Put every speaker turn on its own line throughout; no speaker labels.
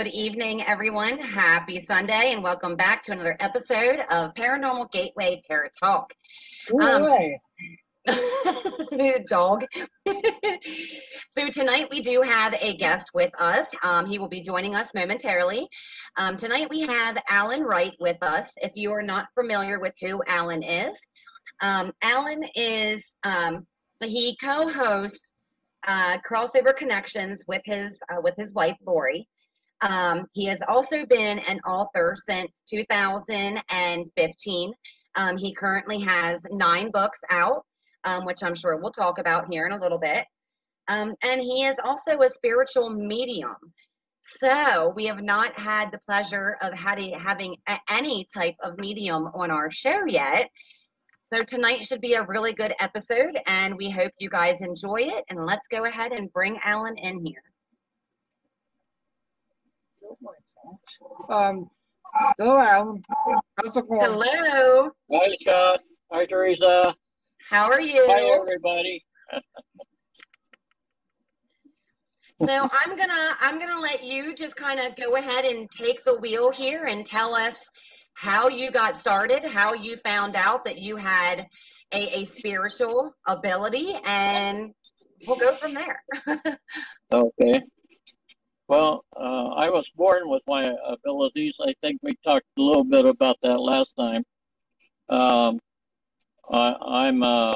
Good evening, everyone. Happy Sunday, and welcome back to another episode of Paranormal Gateway Paratalk. Dog. So tonight we do have a guest with us. He will be joining us momentarily. Tonight we have Alan Wright with us. If you are not familiar with who Alan is, he co-hosts Crossover Connections with his wife Lori. He has also been an author since 2015. He currently has 9 books out, which I'm sure we'll talk about here in a little bit. And he is also a spiritual medium. So we have not had the pleasure of having any type of medium on our show yet. So tonight should be a really good episode, and we hope you guys enjoy it. And let's go ahead and bring Alan in here.
Hello, Alan. How's it going?
Hello.
Hi, Scott. Hi, Teresa.
How are you?
Hi, everybody.
So I'm gonna let you just kind of go ahead and take the wheel here and tell us how you got started, how you found out that you had a spiritual ability, and we'll go from there.
Okay. Well, I was born with my abilities. I think we talked a little bit about that last time. I'm a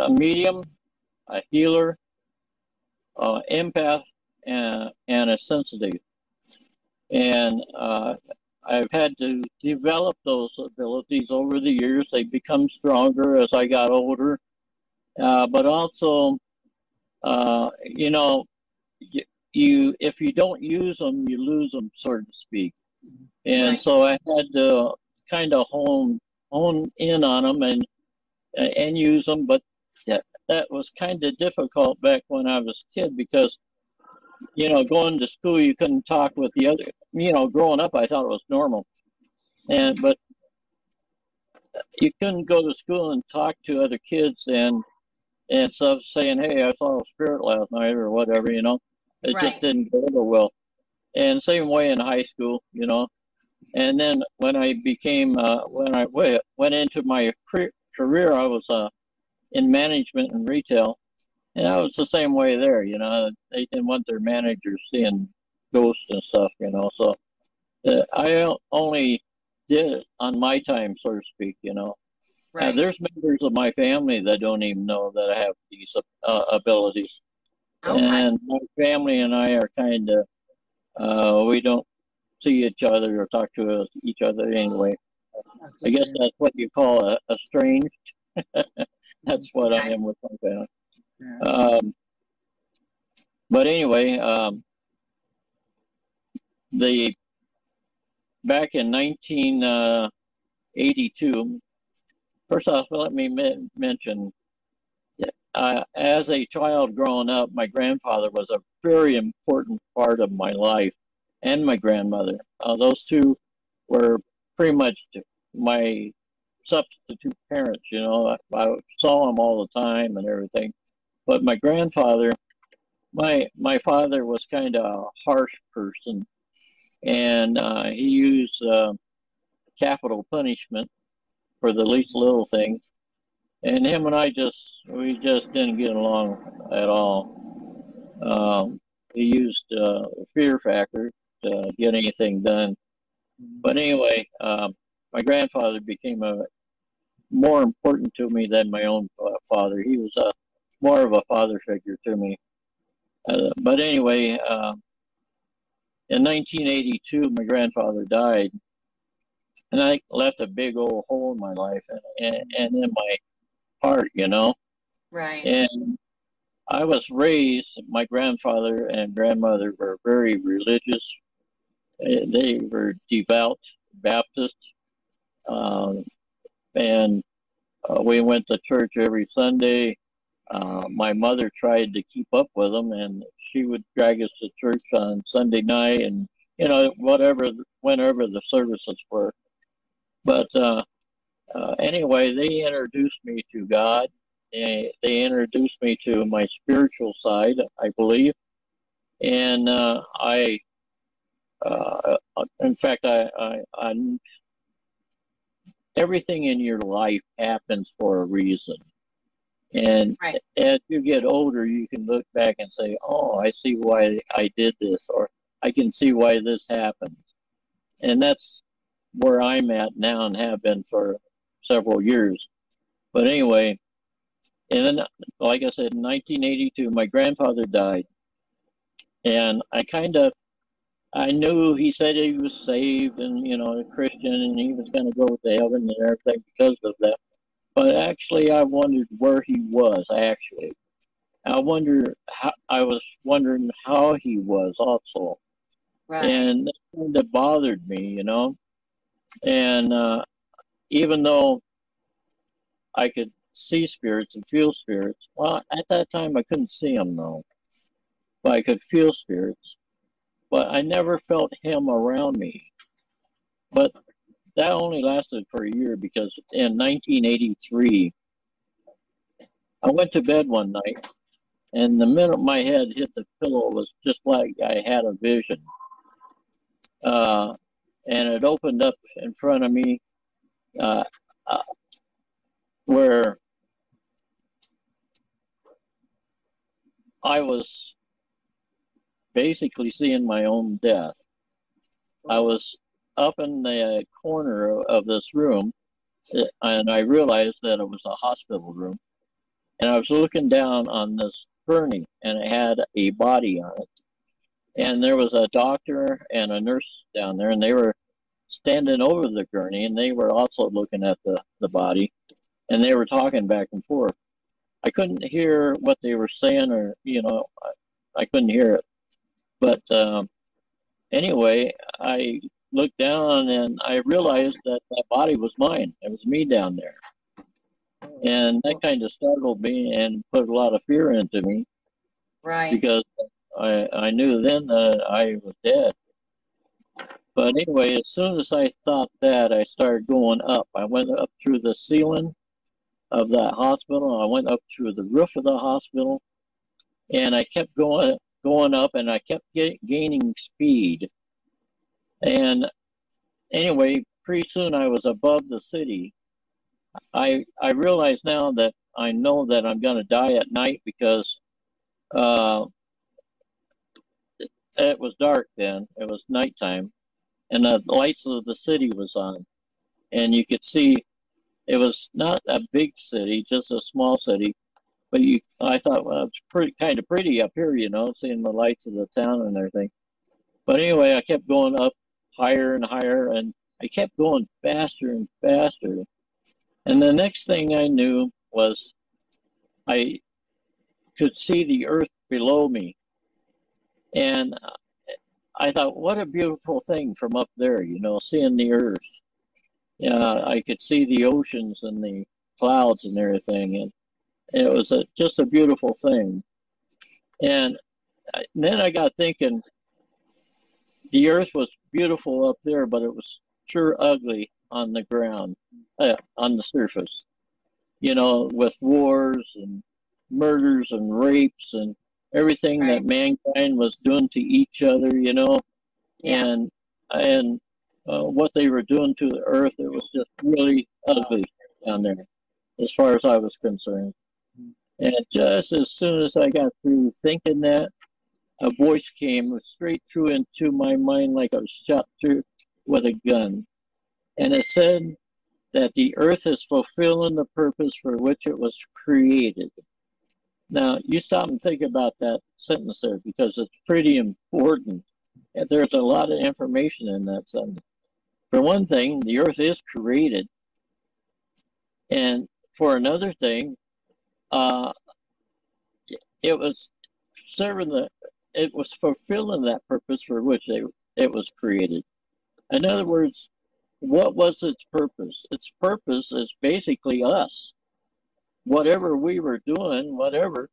medium, a healer, empath, and a sensitive. And I've had to develop those abilities over the years. They become stronger as I got older. But also, if you don't use them, you lose them, so to speak. And
Right.
so I had to kind of hone in on them and use them. But that was kind of difficult back when I was a kid because, going to school, you couldn't talk with the other. Growing up, I thought it was normal, but you couldn't go to school and talk to other kids and stuff, saying, "Hey, I saw a spirit last night," or whatever. It
Right.
just didn't go over well. And same way in high school, And then when I went into my career, I was in management and retail, and I was the same way there. They didn't want their managers seeing ghosts and stuff. So I only did it on my time, so to speak.
Right.
There's members of my family that don't even know that I have these abilities.
Okay.
And my family and I are kind of, we don't see each other or talk to each other anyway. I guess that's what you call a strange. That's what I am with my family.
Yeah.
But anyway, back in 1982, first off, let me mention, as a child growing up, my grandfather was a very important part of my life, and my grandmother. Those two were pretty much my substitute parents. I saw them all the time and everything. But my grandfather, my father was kind of a harsh person, and he used capital punishment for the least little things. And him and I we just didn't get along at all. He used fear factor to get anything done. But anyway, my grandfather became more important to me than my own father. He was more of a father figure to me. But anyway, in 1982, my grandfather died, and I left a big old hole in my life and in my heart,
Right.
And I was raised, my grandfather and grandmother were very religious. They were devout Baptist, and we went to church every Sunday. My mother tried to keep up with them, and she would drag us to church on Sunday night and, whenever the services were. But anyway, they introduced me to God. They introduced me to my spiritual side, I believe. And in fact, everything in your life happens for a reason. And
Right.
as you get older, you can look back and say, oh, I see why I did this, or I can see why this happened. And that's where I'm at now and have been for several years. But anyway, and then, like I said, in 1982, my grandfather died. And I knew he said he was saved and, a Christian, and he was going to go to heaven and everything because of that. But actually, I wondered where he was, actually. I was wondering how he was also.
Right.
And that bothered me, And even though I could see spirits and feel spirits, well, at that time I couldn't see them, though. But I could feel spirits. But I never felt him around me. But that only lasted for a year because in 1983, I went to bed one night, and the minute my head hit the pillow, it was just like I had a vision. And it opened up in front of me uh, uh, where I was basically seeing my own death. I was up in the corner of this room, and I realized that it was a hospital room. And I was looking down on this gurney, and it had a body on it. And there was a doctor and a nurse down there, and they were standing over the gurney, and they were also looking at the body, and they were talking back and forth. I couldn't hear what they were saying, or I couldn't hear it. But anyway, I looked down and I realized that that body was mine. It was me down there, and that kind of startled me and put a lot of fear into me.
Right.
Because I knew then that I was dead. But anyway, as soon as I thought that, I started going up. I went up through the ceiling of that hospital. I went up through the roof of the hospital, and I kept going up, and I kept gaining speed. And anyway, pretty soon I was above the city. I realize now that I know that I'm going to die at night because uh, it was dark then. It was nighttime, and the lights of the city was on, and you could see it was not a big city, just a small city. But I thought, well, it's kind of pretty up here, seeing the lights of the town and everything. But anyway, I kept going up higher and higher, and I kept going faster and faster. And the next thing I knew was I could see the earth below me. And I thought, what a beautiful thing from up there, seeing the earth. Yeah, I could see the oceans and the clouds and everything. And it was just a beautiful thing. And then I got thinking, the earth was beautiful up there, but it was sure ugly on the ground, on the surface, with wars and murders and rapes and everything
Right.
that mankind was doing to each other,
Yeah.
and what they were doing to the earth. It was just really ugly down there, as far as I was concerned. And just as soon as I got through thinking that, a voice came straight through into my mind like I was shot through with a gun. And it said that the earth is fulfilling the purpose for which it was created. Now, you stop and think about that sentence there because it's pretty important. And there's a lot of information in that sentence. For one thing, the earth is created. And for another thing, uh, it was it was fulfilling that purpose for which it was created. In other words, what was its purpose? Its purpose is basically us. Whatever we were doing, whatever,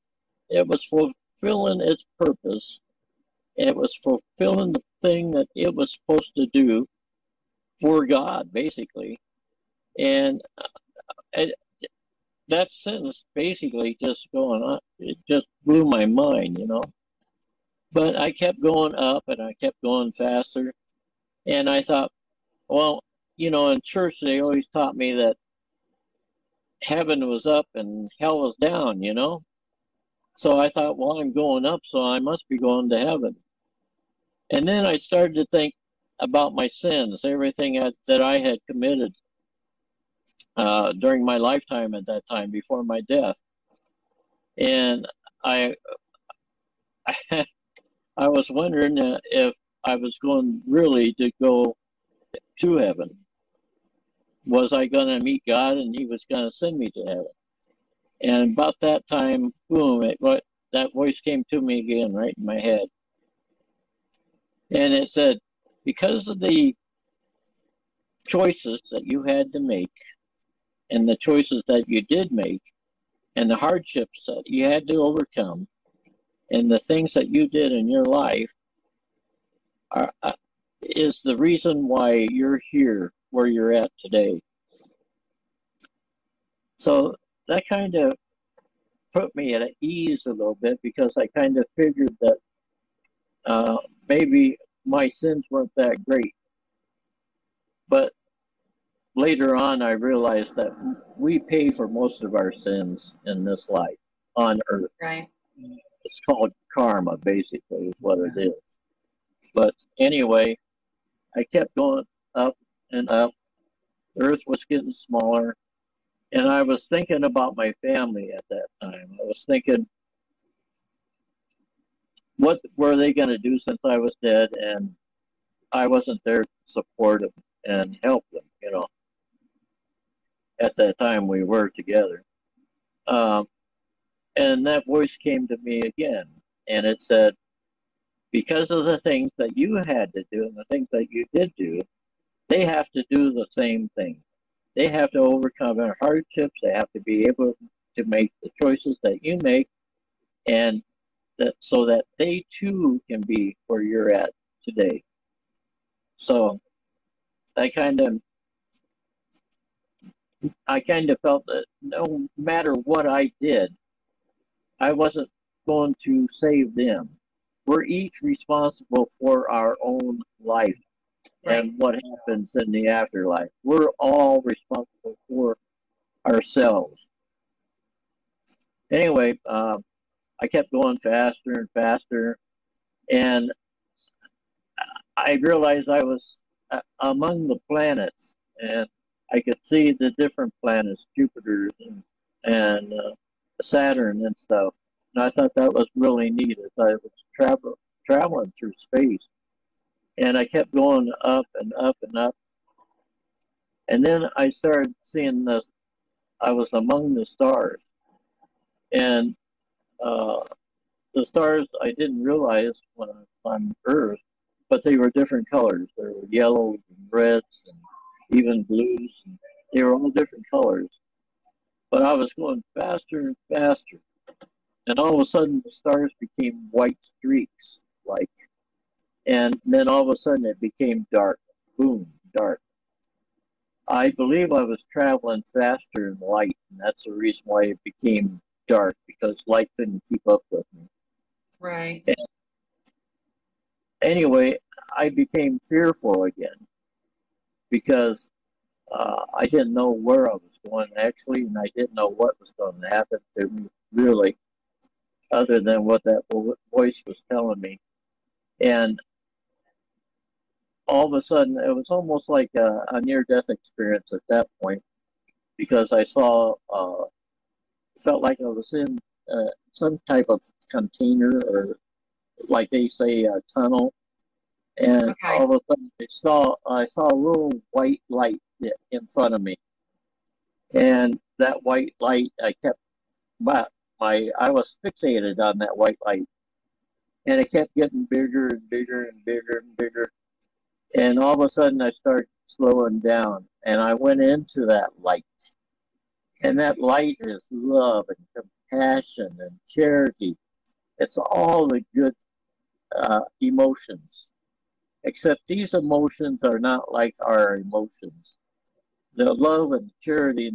it was fulfilling its purpose. It was fulfilling the thing that it was supposed to do for God, basically. And it, that sentence basically just going on, it just blew my mind, But I kept going up and I kept going faster. And I thought, well, in church they always taught me that heaven was up and hell was down. So I thought, well, I'm going up, so I must be going to heaven. And then I started to think about my sins, everything that I had committed during my lifetime at that time before my death. And I I was wondering if I was going really to go to heaven. Was I going to meet God and He was going to send me to heaven? And about that time, boom, that voice came to me again right in my head. And it said, because of the choices that you had to make and the choices that you did make and the hardships that you had to overcome and the things that you did in your life is the reason why you're here where you're at today. So that kind of put me at ease a little bit, because I kind of figured that maybe my sins weren't that great. But later on, I realized that we pay for most of our sins in this life on earth.
Right.
It's called karma, basically, is what it is. But anyway, I kept going up and up. The earth was getting smaller. And I was thinking about my family at that time. I was thinking, what were they going to do since I was dead and I wasn't there to support them and help them. At that time we were together. And that voice came to me again, and it said, because of the things that you had to do and the things that you did do, they have to do the same thing. They have to overcome their hardships. They have to be able to make the choices that you make, and that so that they too can be where you're at today. So I kind of felt that no matter what I did, I wasn't going to save them. We're each responsible for our own life. Right. And what happens in the afterlife. We're all responsible for ourselves. Anyway, I kept going faster and faster, and I realized I was among the planets, and I could see the different planets, Jupiter and Saturn and stuff. And I thought that was really neat as I was traveling through space. And I kept going up and up and up. And then I started seeing this. I was among the stars. And the stars I didn't realize when I was on Earth, but they were different colors. There were yellows and reds and even blues. And they were all different colors. But I was going faster and faster. And all of a sudden, the stars became white streaks, and then all of a sudden it became dark. Boom, dark. I believe I was traveling faster in light, and that's the reason why it became dark, because light couldn't keep up with me.
Right.
And anyway, I became fearful again, because I didn't know where I was going, actually, and I didn't know what was going to happen to me, really, other than what that voice was telling me. And all of a sudden, it was almost like a near-death experience at that point, because I saw, felt like I was in some type of container, or like they say, a tunnel. And okay. All of a sudden, I saw a little white light in front of me, and that white light, I was fixated on that white light, and it kept getting bigger and bigger and bigger and bigger. And all of a sudden, I started slowing down, and I went into that light. And that light is love and compassion and charity. It's all the good emotions. Except these emotions are not like our emotions. The love and charity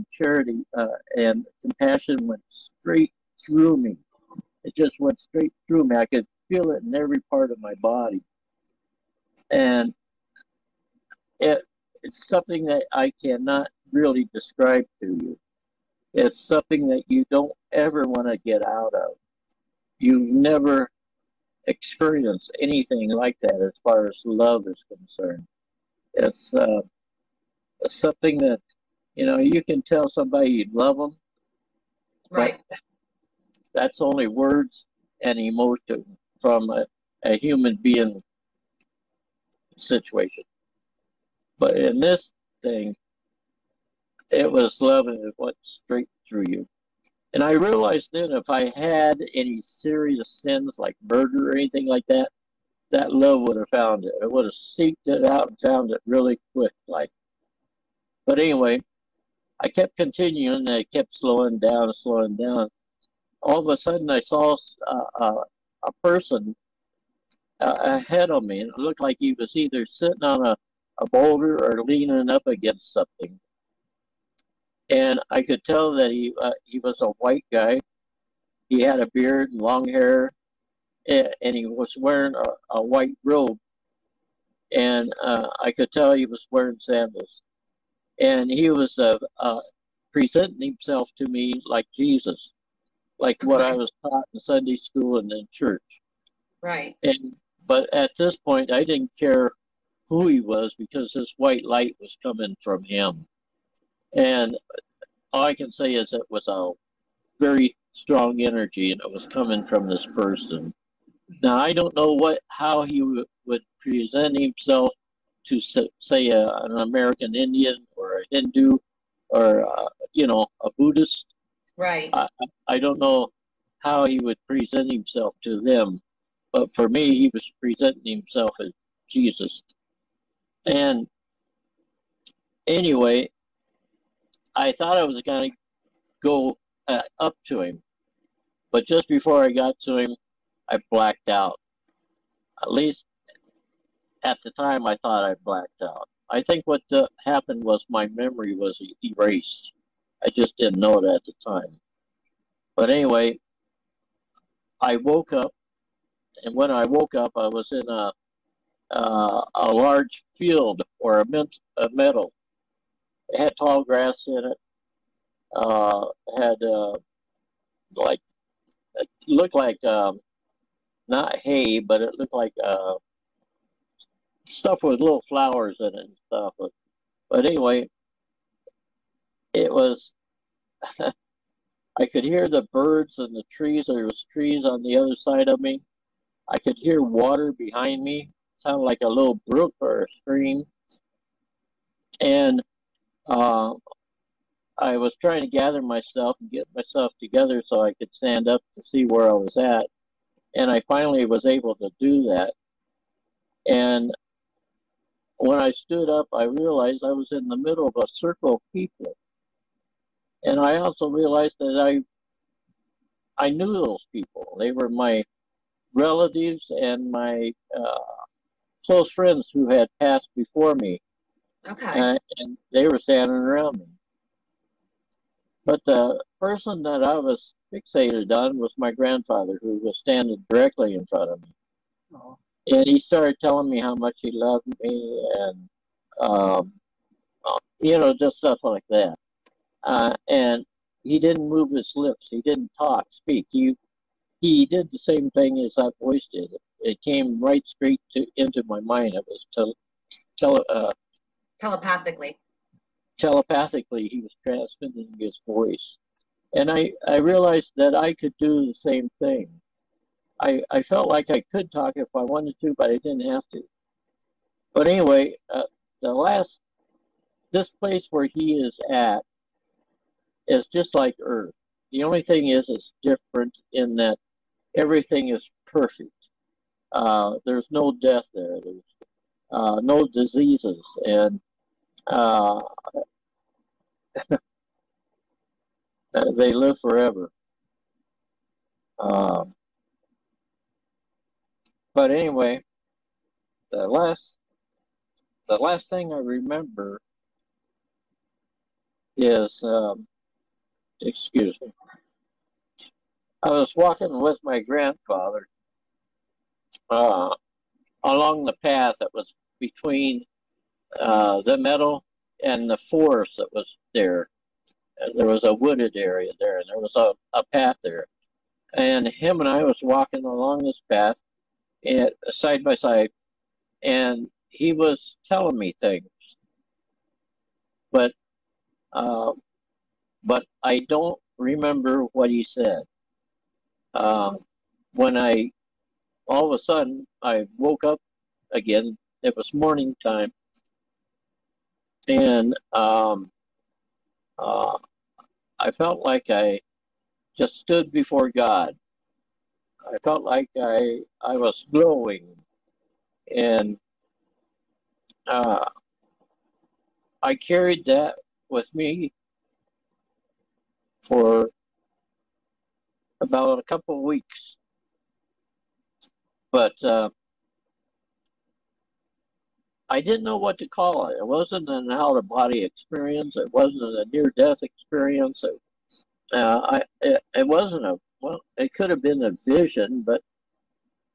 and compassion went straight through me. It just went straight through me. I could feel it in every part of my body. And it's something that I cannot really describe to you. It's something that you don't ever want to get out of. You've never experienced anything like that as far as love is concerned. It's something that, you can tell somebody you love them,
Right.
but that's only words and emotion from a human being situation. But in this thing, it was love and it went straight through you. And I realized then if I had any serious sins like murder or anything like that, that love would have found it. It would have seeked it out and found it really quick. But anyway, I kept continuing and I kept slowing down, slowing down. All of a sudden, I saw a person ahead of me, and it looked like he was either sitting on a boulder or leaning up against something. And I could tell that he was a white guy. He had a beard and long hair, and he was wearing a white robe. And I could tell he was wearing sandals. And he was presenting himself to me like Jesus, like what I was taught in Sunday school and in church.
Right.
But at this point, I didn't care who he was because this white light was coming from him. And all I can say is it was a very strong energy, and it was coming from this person. Now I don't know how he would present himself to say an American Indian or a Hindu or a Buddhist.
Right.
I don't know how he would present himself to them, but for me, he was presenting himself as Jesus. And anyway, I thought I was going to go up to him, but just before I got to him, I blacked out. At least at the time, I thought I blacked out. I think what happened was my memory was erased. I just didn't know it at the time. But anyway, I woke up, and when I woke up, I was in a large field or a meadow. It had tall grass in it. Had like it looked like not hay, but it looked like stuff with little flowers in it and stuff. But anyway, it was. I could hear the birds and the trees. There was trees on the other side of me. I could hear water behind me, sounded like a little brook or a stream. And uh, I was trying to gather myself and get myself together so I could stand up to see where I was at. And I finally was able to do that. And when I stood up, I realized I was in the middle of a circle of people. And I also realized that I knew those people. They were my relatives and my close friends who had passed before me.
Okay.
And they were standing around me. But the person that I was fixated on was my grandfather, who was standing directly in front of me. Oh. And he started telling me how much he loved me and, just stuff like that. And he didn't move his lips. He didn't speak. He did the same thing as that voice did. It came right straight into my mind. It was
telepathically.
Telepathically, he was transmitting his voice. And I realized that I could do the same thing. I felt like I could talk if I wanted to, but I didn't have to. But anyway, this place where he is at is just like Earth. The only thing is it's different in that everything is perfect. There's no death there. There's no diseases. And they live forever. But anyway, the last thing I remember is, excuse me, I was walking with my grandfather, along the path that was between the meadow and the forest that was there. There was a wooded area there, and there was a path there. And him and I was walking along this path, and side by side, and he was telling me things, but uh, but I don't remember what he said. When I all of a sudden I woke up again, it was morning time, and uh, I felt like I just stood before God. I felt like I was glowing, and uh, I carried that with me for about a couple of weeks. But I didn't know what to call it. It wasn't an out-of-body experience. It wasn't a near-death experience. It wasn't well, it could have been a vision, but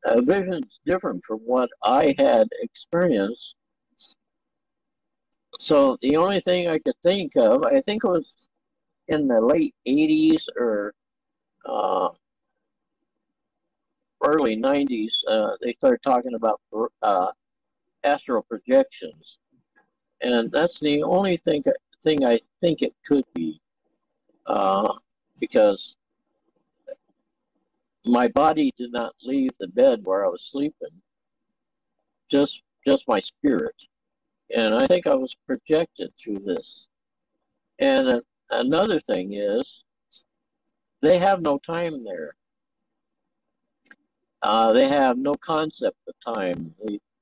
a vision's different from what I had experienced. So the only thing I could think of, I think it was in the late 80s or uh, early 90s, they started talking about astral projections. And that's the only thing I think it could be, because my body did not leave the bed where I was sleeping, just my spirit. And I think I was projected through this. And another thing is, they have no time there. They have no concept of time.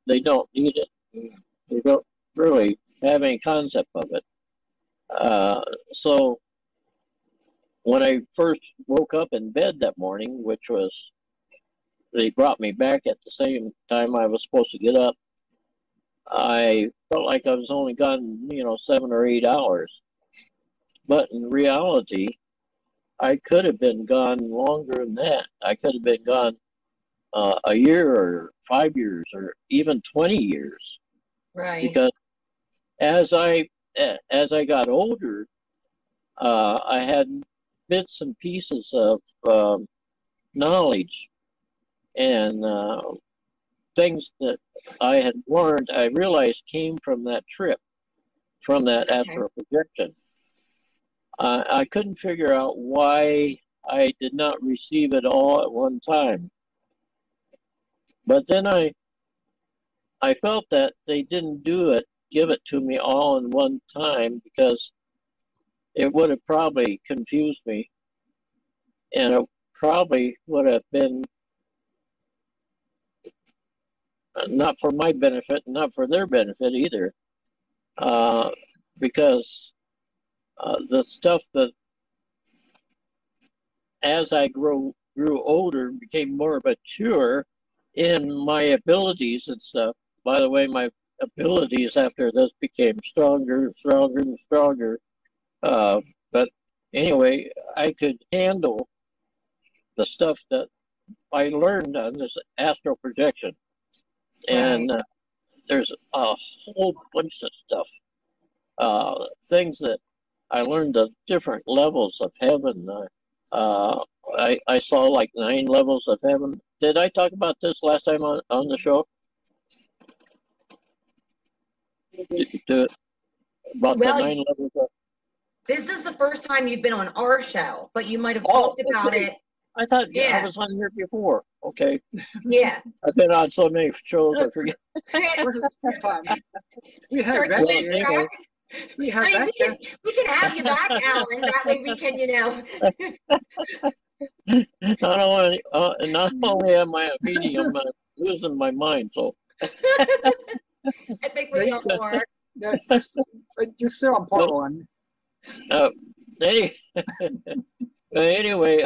They don't need it. They don't really have any concept of it. So when I first woke up in bed that morning, which was, they brought me back at the same time I was supposed to get up, I felt like I was only gone, 7 or 8 hours. But in reality, I could have been gone longer than that. I could have been gone a year or 5 years or even 20 years.
Right.
Because as I got older, I had bits and pieces of knowledge and things that I had learned. I realized came from that trip, from that astral projection. I couldn't figure out why I did not receive it all at one time. But then I felt that they didn't give it to me all in one time, because it would have probably confused me, and it probably would have been not for my benefit, not for their benefit either, because the stuff that, as I grew older, became more mature in my abilities and stuff. By the way, my abilities after this became stronger and stronger and stronger. But anyway, I could handle the stuff that I learned on this astral projection. And there's a whole bunch of stuff, things that I learned, the different levels of heaven. I saw like 9 levels of heaven. Did I talk about this last time on the show? About the 9 levels of...
This is the first time you've been on our show, but you might have talked about it.
I thought I was on here before. Okay.
Yeah.
I've been on so many shows, I forget.
We have
that. We can have you back, Alan. That way we can,
Not only am I a medium, I'm losing my mind. So
I think we know more.
You're still on part one.
Anyway,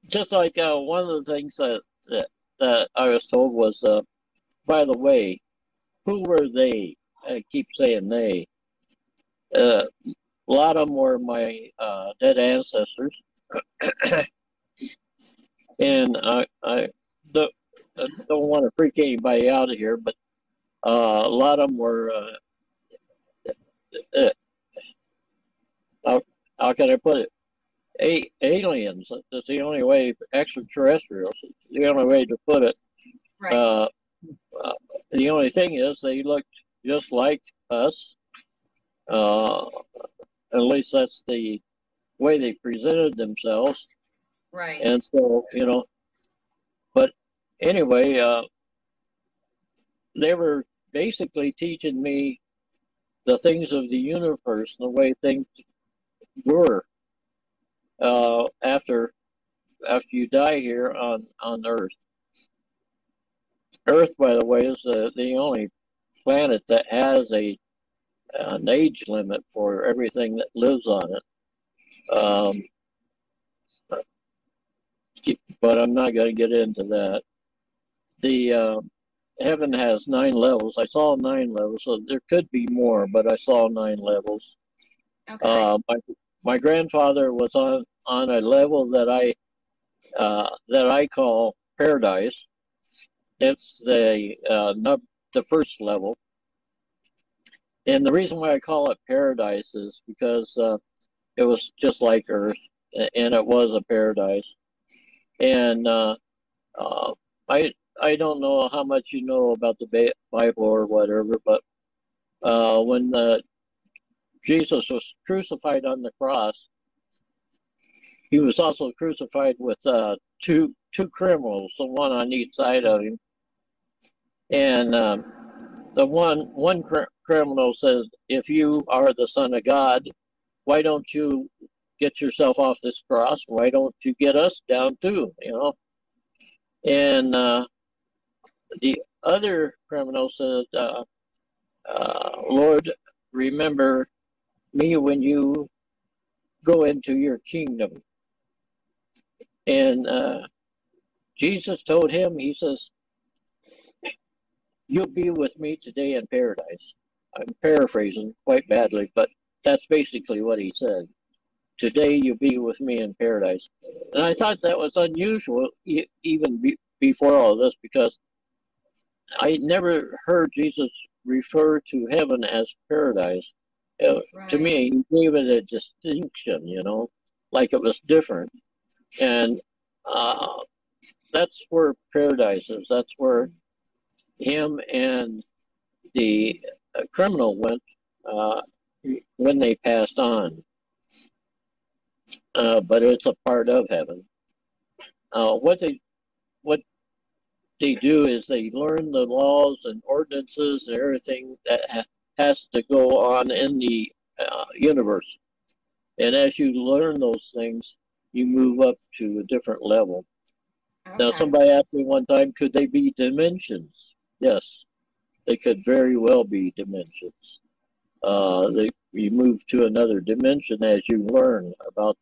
just like one of the things that I was told was, by the way, who were they? I keep saying they. A lot of them were my dead ancestors, and don't, don't want to freak anybody out of here, but a lot of them were, how, how can I put it? Aliens. That's the only way. Extraterrestrials. The only way to put it.
Right.
The only thing is they looked just like us. At least that's the way they presented themselves.
Right.
And so, but anyway, they were basically teaching me the things of the universe, the way things were after you die here on Earth. Earth, by the way, is the only planet that has an age limit for everything that lives on it. But I'm not going to get into that. The heaven has 9 levels. I saw 9 levels, so there could be more, but I saw 9 levels.
Okay.
My grandfather was on a level that I call paradise. It's the first level, and the reason why I call it paradise is because it was just like Earth, and it was a paradise. And I don't know how much you know about the Bible or whatever, but when Jesus was crucified on the cross, he was also crucified with two criminals, the one on each side of him. And the one criminal says, "If you are the Son of God, why don't you get yourself off this cross? Why don't you get us down too?" And the other criminal said, "Lord, remember me when you go into your kingdom." And Jesus told him, he says, "You'll be with me today in paradise." I'm paraphrasing quite badly, but that's basically what he said. "Today you'll be with me in paradise." And I thought that was unusual even before all this, because I never heard Jesus refer to heaven as paradise.
Right.
To me, he gave it a distinction, like it was different. And that's where paradise is. That's where him and the criminal went when they passed on. But it's a part of heaven. What they do is they learn the laws and ordinances and everything that has to go on in the universe. And as you learn those things, you move up to a different level.
Okay.
Now, somebody asked me one time, could they be dimensions? Yes, they could very well be dimensions. You move to another dimension as you learn about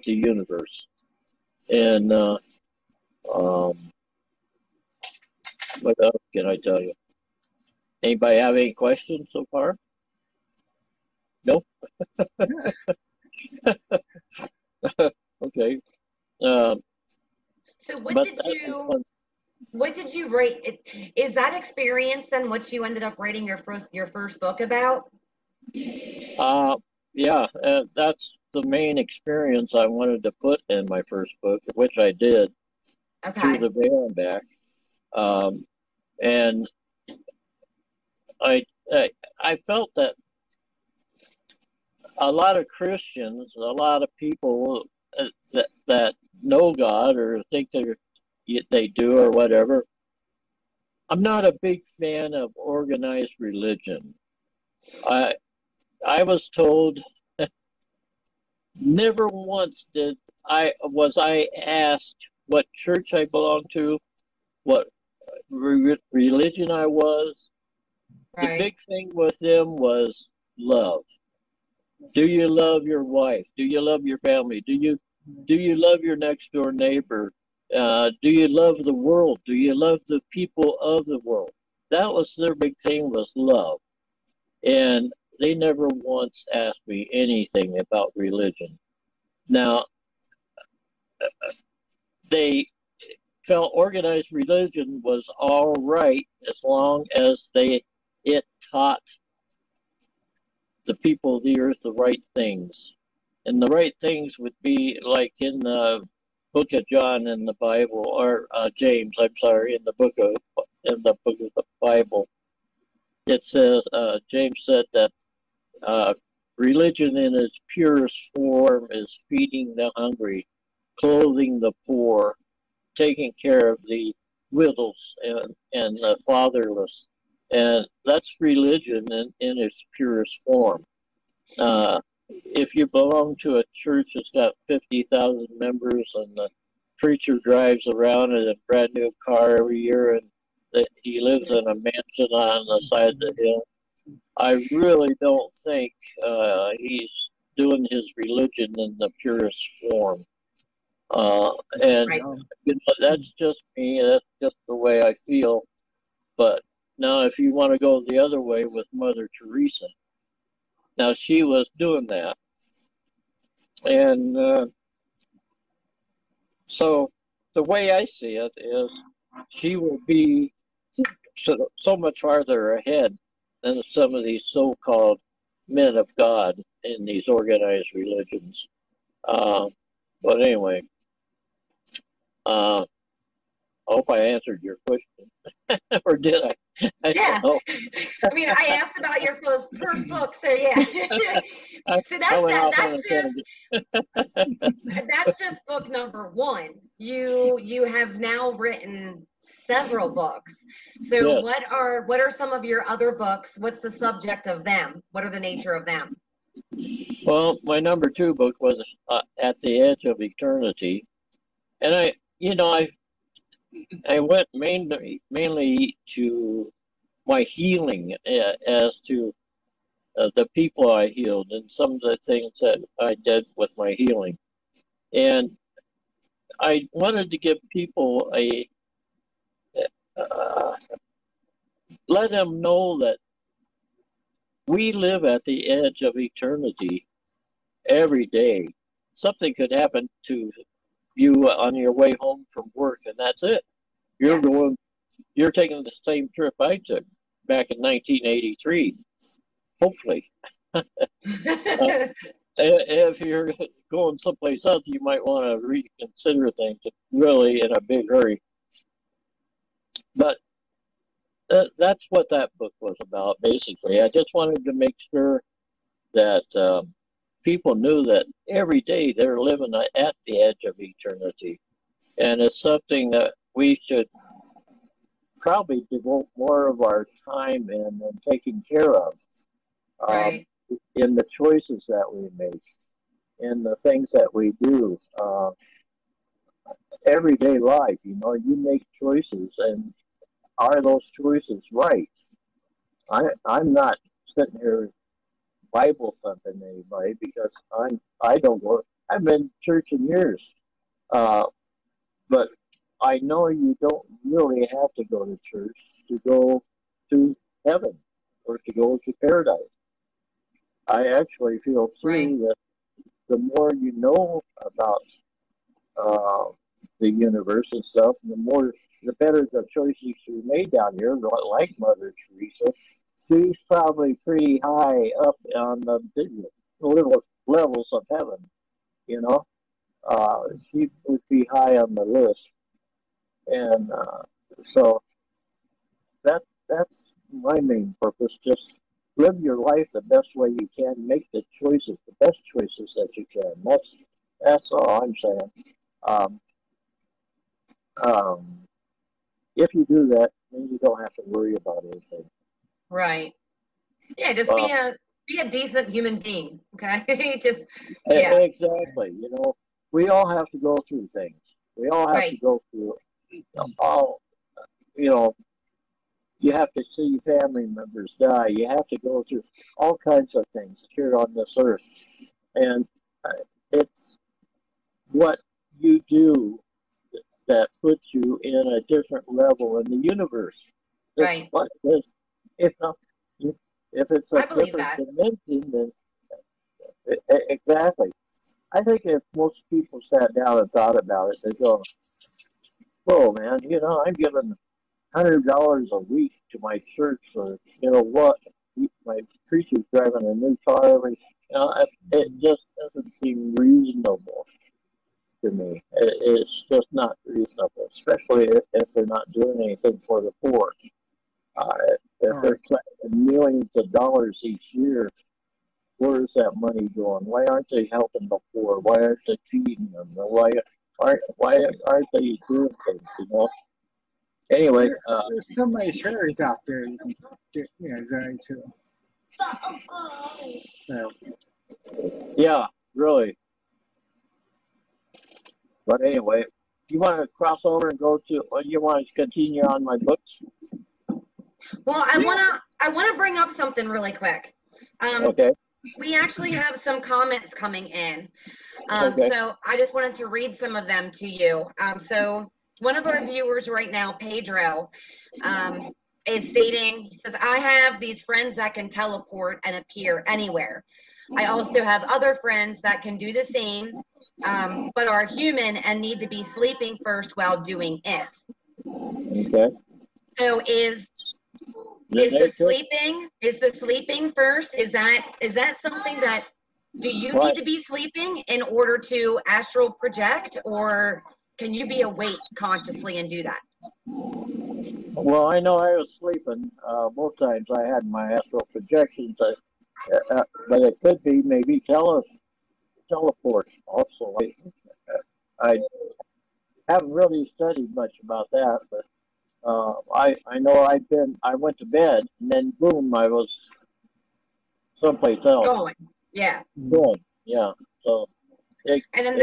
the universe. And what else can I tell you? Anybody have any questions so far? No? Okay.
So what did you write? Is that experience then what you ended up writing your first book about?
Yeah, that's the main experience I wanted to put in my first book, which I did, Through
Okay.
the Veil and Back. And I felt that a lot of Christians, a lot of people that know God or think they do or whatever. I'm not a big fan of organized religion. I was told never once was I asked what church I belonged to, what religion I was. The
Right.
big thing with them was love. Do you love your wife? Do you love your family? Do you love your next door neighbor? Do you love the world? Do you love the people of the world? That was their big thing, was love. And they never once asked me anything about religion. Now, they felt organized religion was all right as long as it taught the people of the earth the right things. And the right things would be like in the book of John in the Bible, or James, I'm sorry, in the book of the Bible. It says, James said that religion in its purest form is feeding the hungry, clothing the poor, taking care of the widows and the fatherless. And that's religion in its purest form. If you belong to a church that's got 50,000 members and the preacher drives around in a brand new car every year and he lives in a mansion on the side of the hill, I really don't think he's doing his religion in the purest form. And
Right.
you know, that's just me. That's just the way I feel. But now, if you want to go the other way with Mother Teresa, now she was doing that, and so the way I see it is, she will be so much farther ahead than some of these so-called men of God in these organized religions. But anyway, I hope I answered your question, or did I?
Yeah. I mean, I asked about your first book, so yeah. So that's just book number one. You have now written several books. So
Yes.
what are some of your other books? What's the subject of them? What are the nature of them?
Well, my number 2 book was At the Edge of Eternity, and I went mainly to my healing as to the people I healed and some of the things that I did with my healing. And I wanted to give people let them know that we live at the edge of eternity every day. Something could happen to you on your way home from work, and that's it. You're taking the same trip I took back in 1983. Hopefully. If you're going someplace else, you might want to reconsider things really in a big hurry. But that's what that book was about, basically. I just wanted to make sure that people knew that every day they're living at the edge of eternity. And it's something that we should probably devote more of our time in and taking care of.
Right.
In the choices that we make, in the things that we do. Everyday life, you make choices, and are those choices right? I'm not sitting here Bible thumping anybody because I don't go. I've been to church in years, but I know you don't really have to go to church to go to heaven or to go to paradise. I actually feel too that the more you know about the universe and stuff, the better the choices you made down here. Like Mother Teresa, she's probably pretty high up on the little levels of heaven. You know, she would be high on the list, and so that's my main purpose. Just live your life the best way you can. Make the best choices that you can. That's all I'm saying. Um, um, if you do that, then you don't have to worry about anything.
Right. Yeah, just be a decent human being. Okay. Just
exactly. We all have to go through things. We all have to go through all. You have to see family members die. You have to go through all kinds of things here on this earth, and it's what you do that puts you in a different level in the universe.
Right.
If it's a different dimension, then exactly. I think if most people sat down and thought about it, they go, whoa, man, I'm giving $100 a week to my church for, what? My preacher's driving a new car it just doesn't seem reasonable to me. It's just not reasonable, especially if they're not doing anything for the poor. If they're collecting millions of dollars each year, where's that money going? Why aren't they helping the poor? Why aren't they feeding them? Why aren't they doing things? Anyway,
there's so many charities out there you can donate to. So,
yeah, really. But anyway, you want to cross over and go to, or you want to continue on my books?
Well, I wanna bring up something really quick.
Okay.
We actually have some comments coming in.
Okay.
So I just wanted to read some of them to you. So one of our viewers right now, Pedro, is stating, he says, I have these friends that can teleport and appear anywhere. I also have other friends that can do the same, but are human and need to be sleeping first while doing it.
Okay.
So is the sleeping first? Is that something that, do you need to be sleeping in order to astral project, or can you be awake consciously and do that?
Well, I know I was sleeping. Most times I had my astral projections, but it could be maybe teleport also. I haven't really studied much about that, but I know I went to bed and then boom, I was someplace else.
Going, yeah.
Good, yeah. So.
And then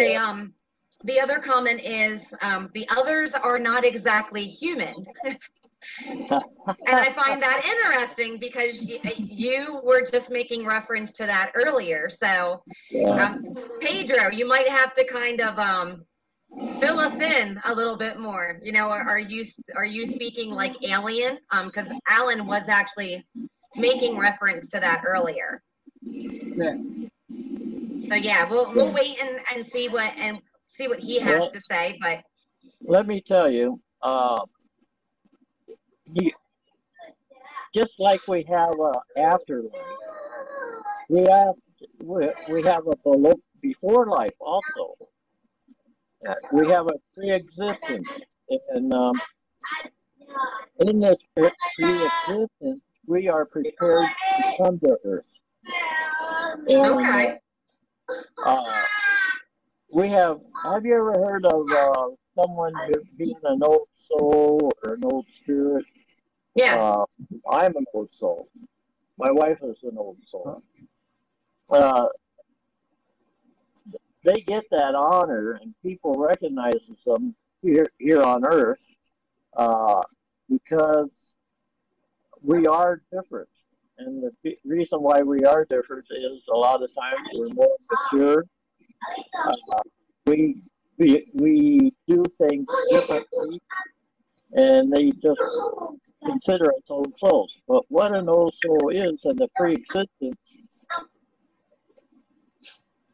the other comment is, the others are not exactly human. And I find that interesting because you were just making reference to that earlier. So, Pedro, you might have to kind of fill us in a little bit more. Are you speaking like alien? Because Alan was actually making reference to that earlier.
yeah.
So yeah, we'll wait and see what he has to say. But
let me tell you, just like we have an afterlife, we have a before life also. We have a pre-existence, and in this pre-existence, we are prepared to come to Earth. And,
okay.
Have you ever heard of someone being an old soul or an old spirit?
Yeah.
I'm an old soul. My wife is an old soul. They get that honor, and people recognize them here on Earth because we are different. And the reason why we are different is a lot of times we're more mature. We do things differently, and they just consider us old souls. But what an old soul is in the pre-existence,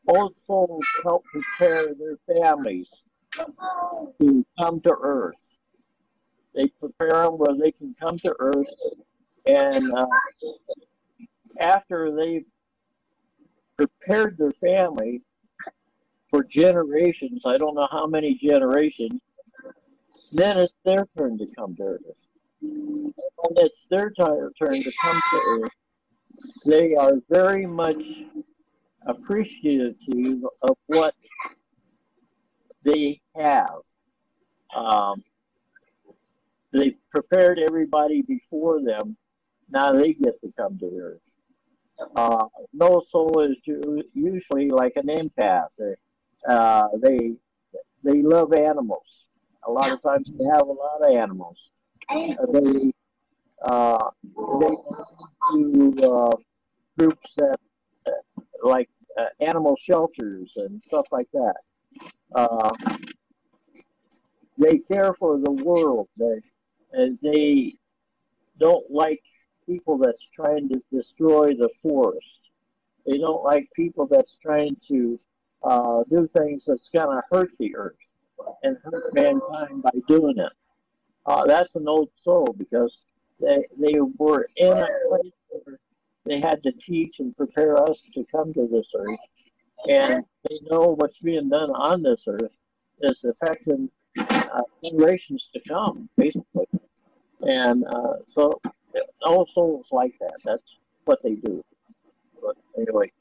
old souls help prepare their families to come to Earth. They prepare them where they can come to Earth, and after they've prepared their family for generations, I don't know how many generations, then it's their turn to come to Earth. When it's their turn to come to Earth, they are very much appreciative of what they have. They prepared everybody before them. Now they get to come to Earth. No soul is usually like an empath. They love animals. A lot of times they have a lot of animals. They do groups that like animal shelters and stuff like that. They care for the world. They don't like people that's trying to destroy the forest. They don't like people that's trying to do things that's going to hurt the earth. and hurt mankind by doing it. That's an old soul because they were in a place where they had to teach and prepare us to come to this earth, and they know what's being done on this earth is affecting generations to come, basically. And so all souls like that. That's what they do. But anyway,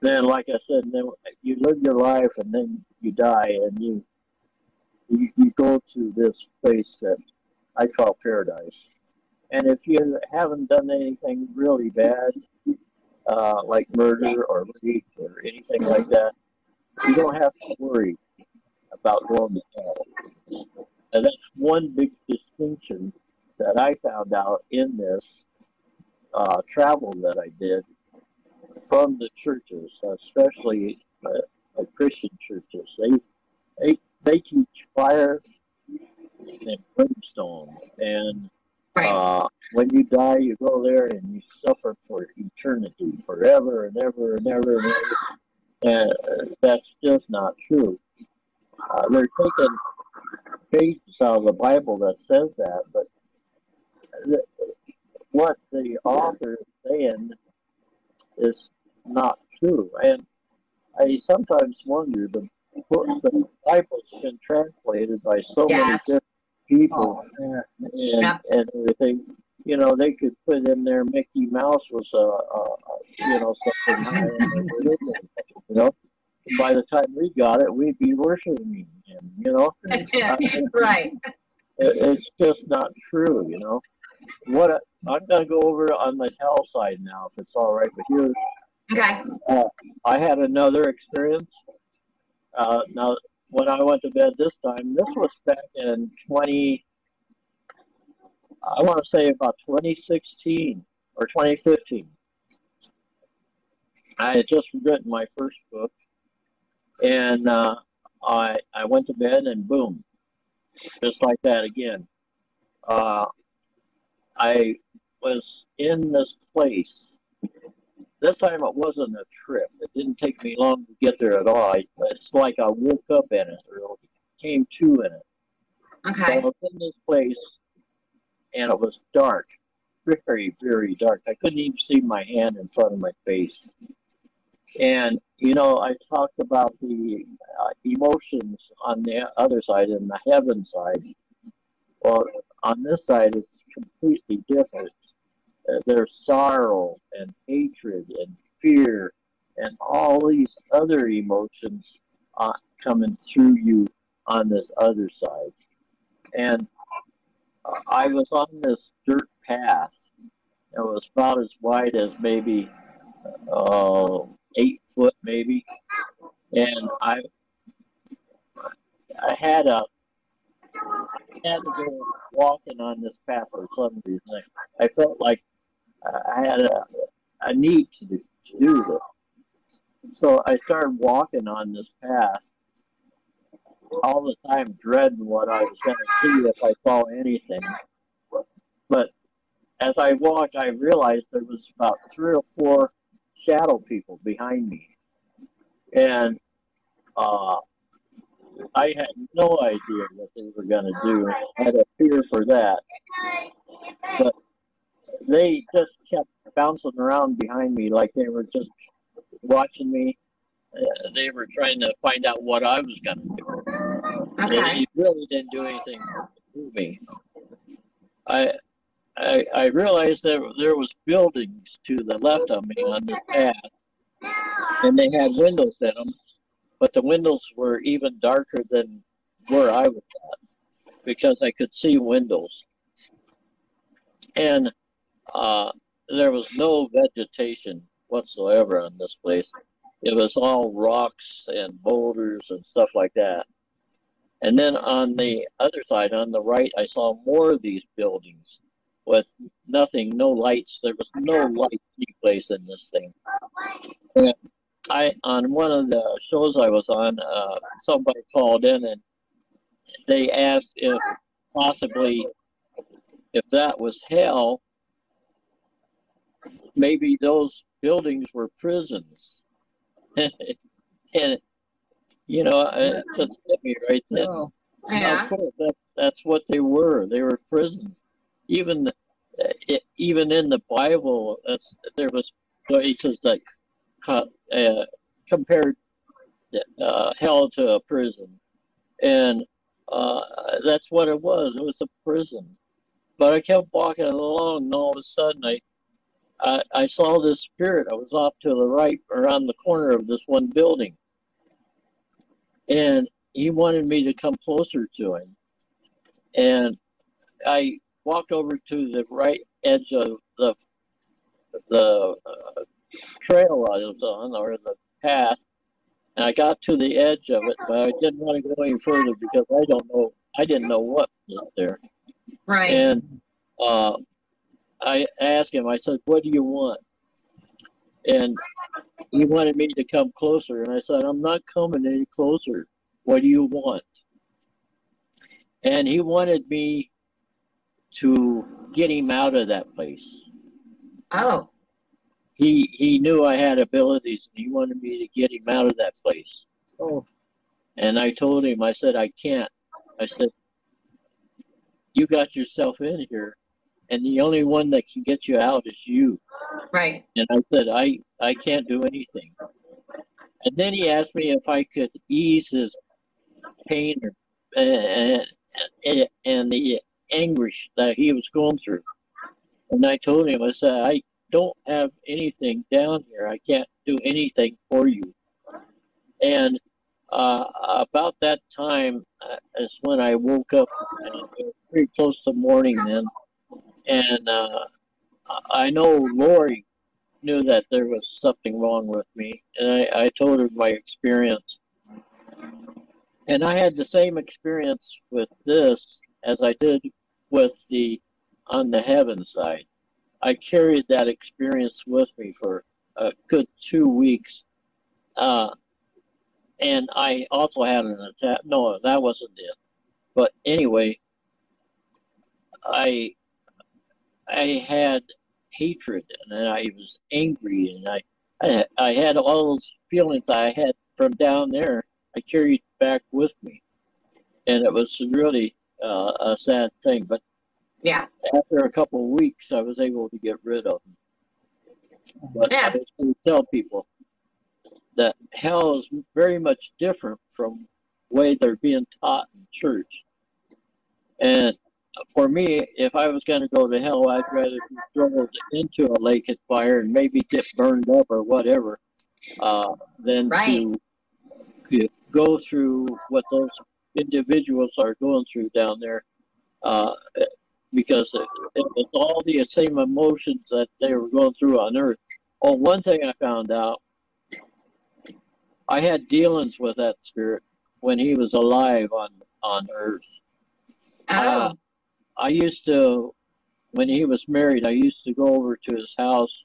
then like I said, then you live your life and then you die and you go to this place that I call paradise. And if you haven't done anything really bad, like murder or rape or anything like that, you don't have to worry about going to hell. And that's one big distinction that I found out in this travel that I did from the churches, especially Christian churches. They teach fire and brimstone, and when you die, you go there and you suffer for eternity, forever and ever and ever and ever. And that's just not true. They're taking pages out of the Bible that says that, but what the author is saying is not true. And I sometimes wonder, the Bible's been translated by so many different people and everything. You know, they could put in there Mickey Mouse was something high, you know. By the time we got it, we'd be worshiping him, you know.
Right.
It's just not true, you know. I'm going to go over on the hell side now, if it's all right with you.
Okay.
I had another experience. Now, when I went to bed this time, this was back in I want to say about 2016 or 2015. I had just written my first book, and I went to bed, and boom, just like that again. I was in this place. This time it wasn't a trip. It didn't take me long to get there at all. It's like I woke up in it, or came to in it.
Okay.
So I was in this place, and it was dark, very, very dark. I couldn't even see my hand in front of my face. And, you know, I talked about the emotions on the other side and the heaven side. Well, on this side, it's completely different. There's sorrow and hatred and fear and all these other emotions coming through you on this other side. And I was on this dirt path. It was about as wide as maybe 8 foot, maybe. And I had to go walking on this path for some reason. I felt like I had a need to do this. So I started walking on this path all the time, dreading what I was going to see if I saw anything. But as I walked, I realized there was about 3 or 4 shadow people behind me. And I had no idea what they were going to do. I had a fear for that. But they just kept bouncing around behind me like they were just watching me. They were trying to find out what I was going to do.
Okay.
They really didn't do anything to me. I realized that there was buildings to the left of me on the path, and they had windows in them, but the windows were even darker than where I was at, because I could see windows. And there was no vegetation whatsoever on this place. It was all rocks and boulders and stuff like that. And then on the other side, on the right, I saw more of these buildings with nothing, no lights. There was no light place in this thing. And on one of the shows I was on, somebody called in and they asked if possibly, if that was hell, maybe those buildings were prisons. And You know, it just hit me right then.
Oh,
Yeah.
Of course, that's what they were. They were prisons. Even even in the Bible, there was places that compared hell to a prison, and that's what it was. It was a prison. But I kept walking along, and all of a sudden, I saw this spirit. I was off to the right, around the corner of this one building, and he wanted me to come closer to him. And I walked over to the right edge of the trail I was on, or the path, and I got to the edge of it, but I didn't want to go any further because I didn't know what was there.
Right.
And I asked him, I said, "What do you want?" And he wanted me to come closer, and I said, "I'm not coming any closer. What do you want?" And he wanted me to get him out of that place.
Oh.
He knew I had abilities, and he wanted me to get him out of that place.
oh,
And I told him, I said, "I can't." I said, "You got yourself in here, and the only one that can get you out is you."
Right.
And I said, I can't do anything. And then he asked me if I could ease his pain and the anguish that he was going through. And I told him, I said, "I don't have anything down here. I can't do anything for you." And about that time is when I woke up, and it was pretty close to morning then. And I know Lori knew that there was something wrong with me, and I told her my experience. And I had the same experience with this as I did with the on the heaven side. I carried that experience with me for a good 2 weeks. Uh, and I also had an attack. No, that wasn't it. But anyway, I I had hatred, and I was angry, and I had all those feelings I had from down there. I carried back with me, and it was really a sad thing. But
Yeah.
after a couple of weeks, I was able to get rid of them. But I
Yeah.
was going to tell people that hell is very much different from the way they're being taught in church. And for me, if I was going to go to hell, I'd rather be thrown into a lake of fire and maybe get burned up or whatever, than
Right.
to go through what those individuals are going through down there. Uh, because it was all the same emotions that they were going through on earth. Oh, one thing I found out, I had dealings with that spirit when he was alive on earth. Uh,
Oh.
I used to, when he was married, I used to go over to his house.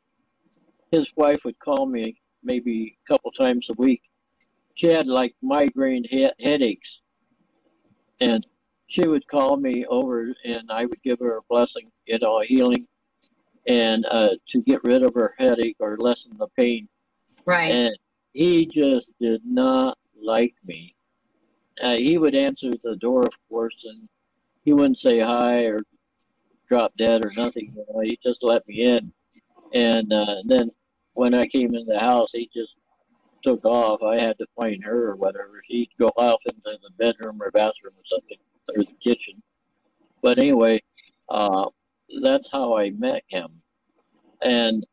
His wife would call me maybe a couple times a week. She had like migraine headaches, and she would call me over, and I would give her a blessing, a healing, and to get rid of her headache or lessen the pain.
Right.
And he just did not like me. He would answer the door, of course, and he wouldn't say hi or drop dead or nothing. He just let me in. And then when I came in the house, he just took off. I had to find her or whatever. He'd go off into the bedroom or bathroom or something, or the kitchen. But anyway, uh, that's how I met him. And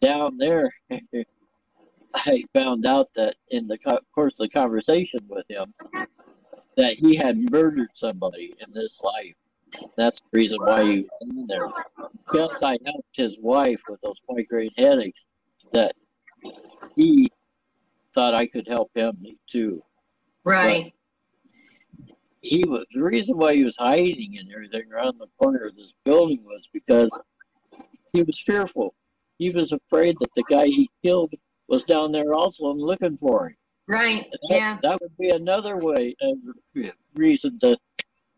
down there, I found out that in the course of the conversation with him, that he had murdered somebody in this life. That's the reason why he was in there. Because I helped his wife with those migraine headaches, that he thought I could help him too.
Right.
But the reason why he was hiding and everything around the corner of this building was because he was fearful. He was afraid that the guy he killed was down there also and looking for him.
Right. Yeah.
That would be another reason to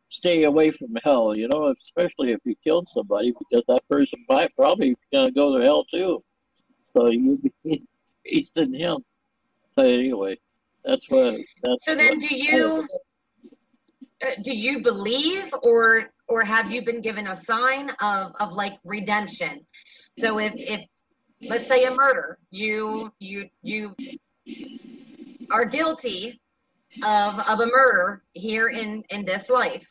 stay away from hell, especially if you killed somebody, because that person might probably gonna go to hell too. So you'd be chasing him. But anyway, That's what. That's
So then, do you believe, or have you been given a sign of like redemption? So if let's say a murder, you are guilty of a murder here in this life,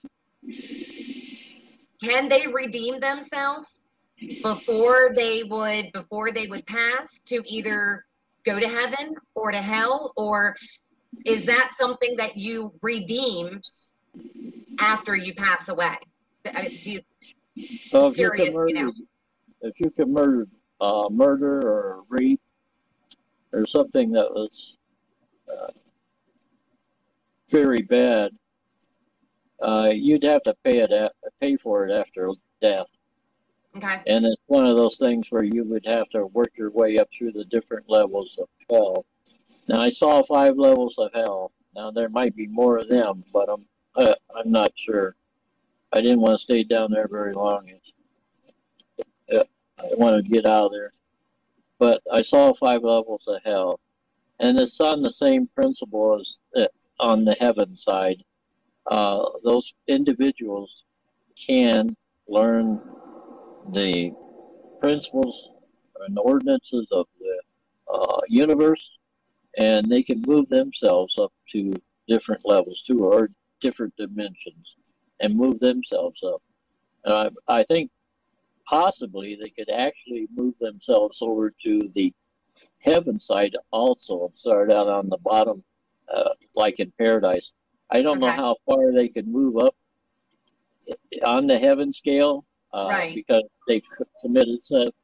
can they redeem themselves before they would pass to either go to heaven or to hell, or is that something that you redeem after you pass away? I mean,
so if you
curious,
commit if you commit murder or rape or something that was uh, very bad, you'd have to pay for it after death.
Okay.
And it's one of those things where you would have to work your way up through the different levels of hell. Now I saw 5 levels of hell. Now there might be more of them, but I'm not sure. I didn't want to stay down there very long. I wanted to get out of there. But I saw 5 levels of hell, and it's on the same principle as on the heaven side. Those individuals can learn the principles and ordinances of the universe, and they can move themselves up to different levels too, or different dimensions, and move themselves up. I think possibly they could actually move themselves over to the heaven side also and start out on the bottom, like in paradise. I don't know
Okay.
how far they could move up on the heaven scale,
Right.
because they've committed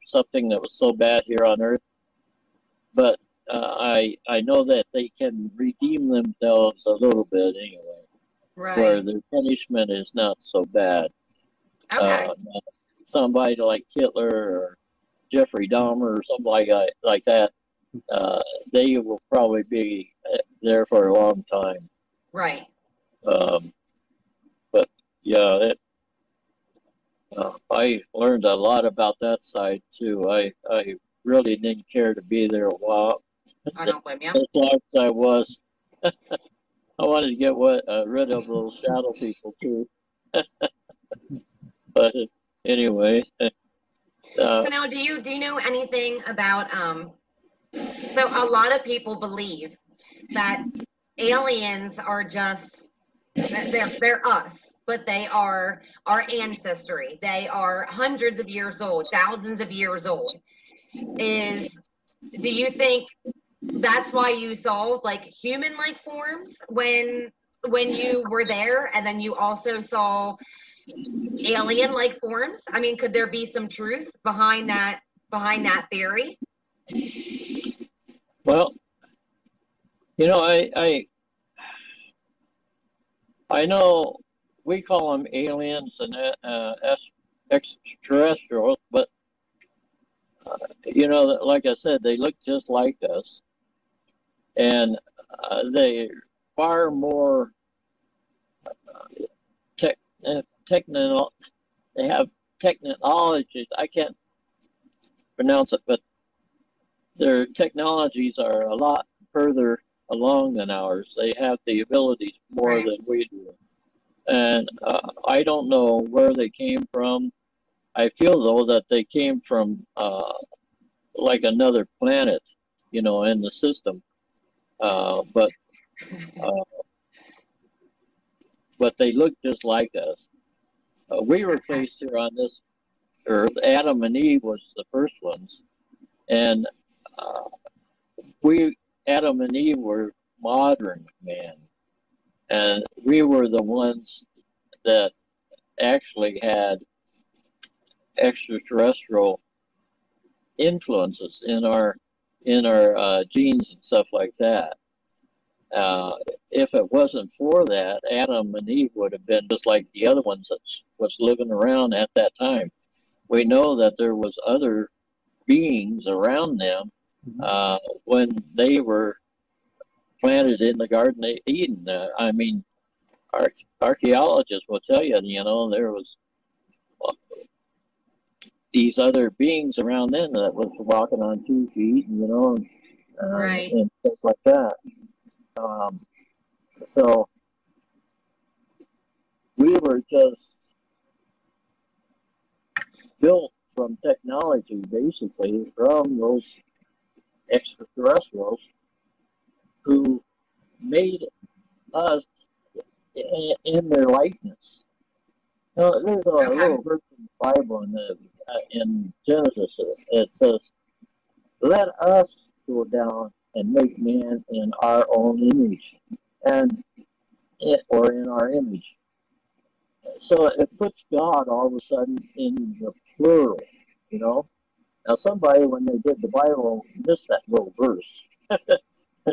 something that was so bad here on earth. But I know that they can redeem themselves a little bit anyway, where
Right.
their punishment is not so bad.
Okay.
Somebody like Hitler or Jeffrey Dahmer or somebody like that, they will probably be there for a long time.
Right.
Um, but yeah, I learned a lot about that side too. I really didn't care to be there a while.
I don't blame you.
As long as I was, I wanted to get rid of those shadow people too. But anyway,
So now, do you know anything about So a lot of people believe that aliens are just they're us, but they are our ancestry. They are hundreds of years old, thousands of years old. Do you think that's why you saw like human-like forms when you were there, and then you also saw alien-like forms? I mean, could there be some truth behind that theory?
well, I know we call them aliens and extraterrestrials, but like I said, they look just like us, and they far more tech, techno. They have technologies. I can't pronounce it, but their technologies are a lot further along than ours. They have the abilities more
Right.
than we do, and I don't know where they came from. I feel though that they came from like another planet, in the system. But uh, but they look just like us. We were
Okay.
placed here on this earth. Adam and Eve was the first ones, and uh, we Adam and Eve were modern man, and we were the ones that actually had extraterrestrial influences in our genes and stuff like that. Uh, if it wasn't for that, Adam and Eve would have been just like the other ones that was living around at that time. We know that there was other beings around them when they were planted in the Garden of Eden. I mean, archaeologists will tell you, there was these other beings around then that was walking on 2 feet,
Right.
and stuff like that. Um, so we were just built from technology, basically, from those extraterrestrials who made us in their likeness. Now, there's a
Okay.
little verse in the Bible in Genesis. It says, "Let us go down and make man in our own image, or in our image." So it puts God all of a sudden in the plural, you know. Now, somebody, when they did the Bible, missed that little verse.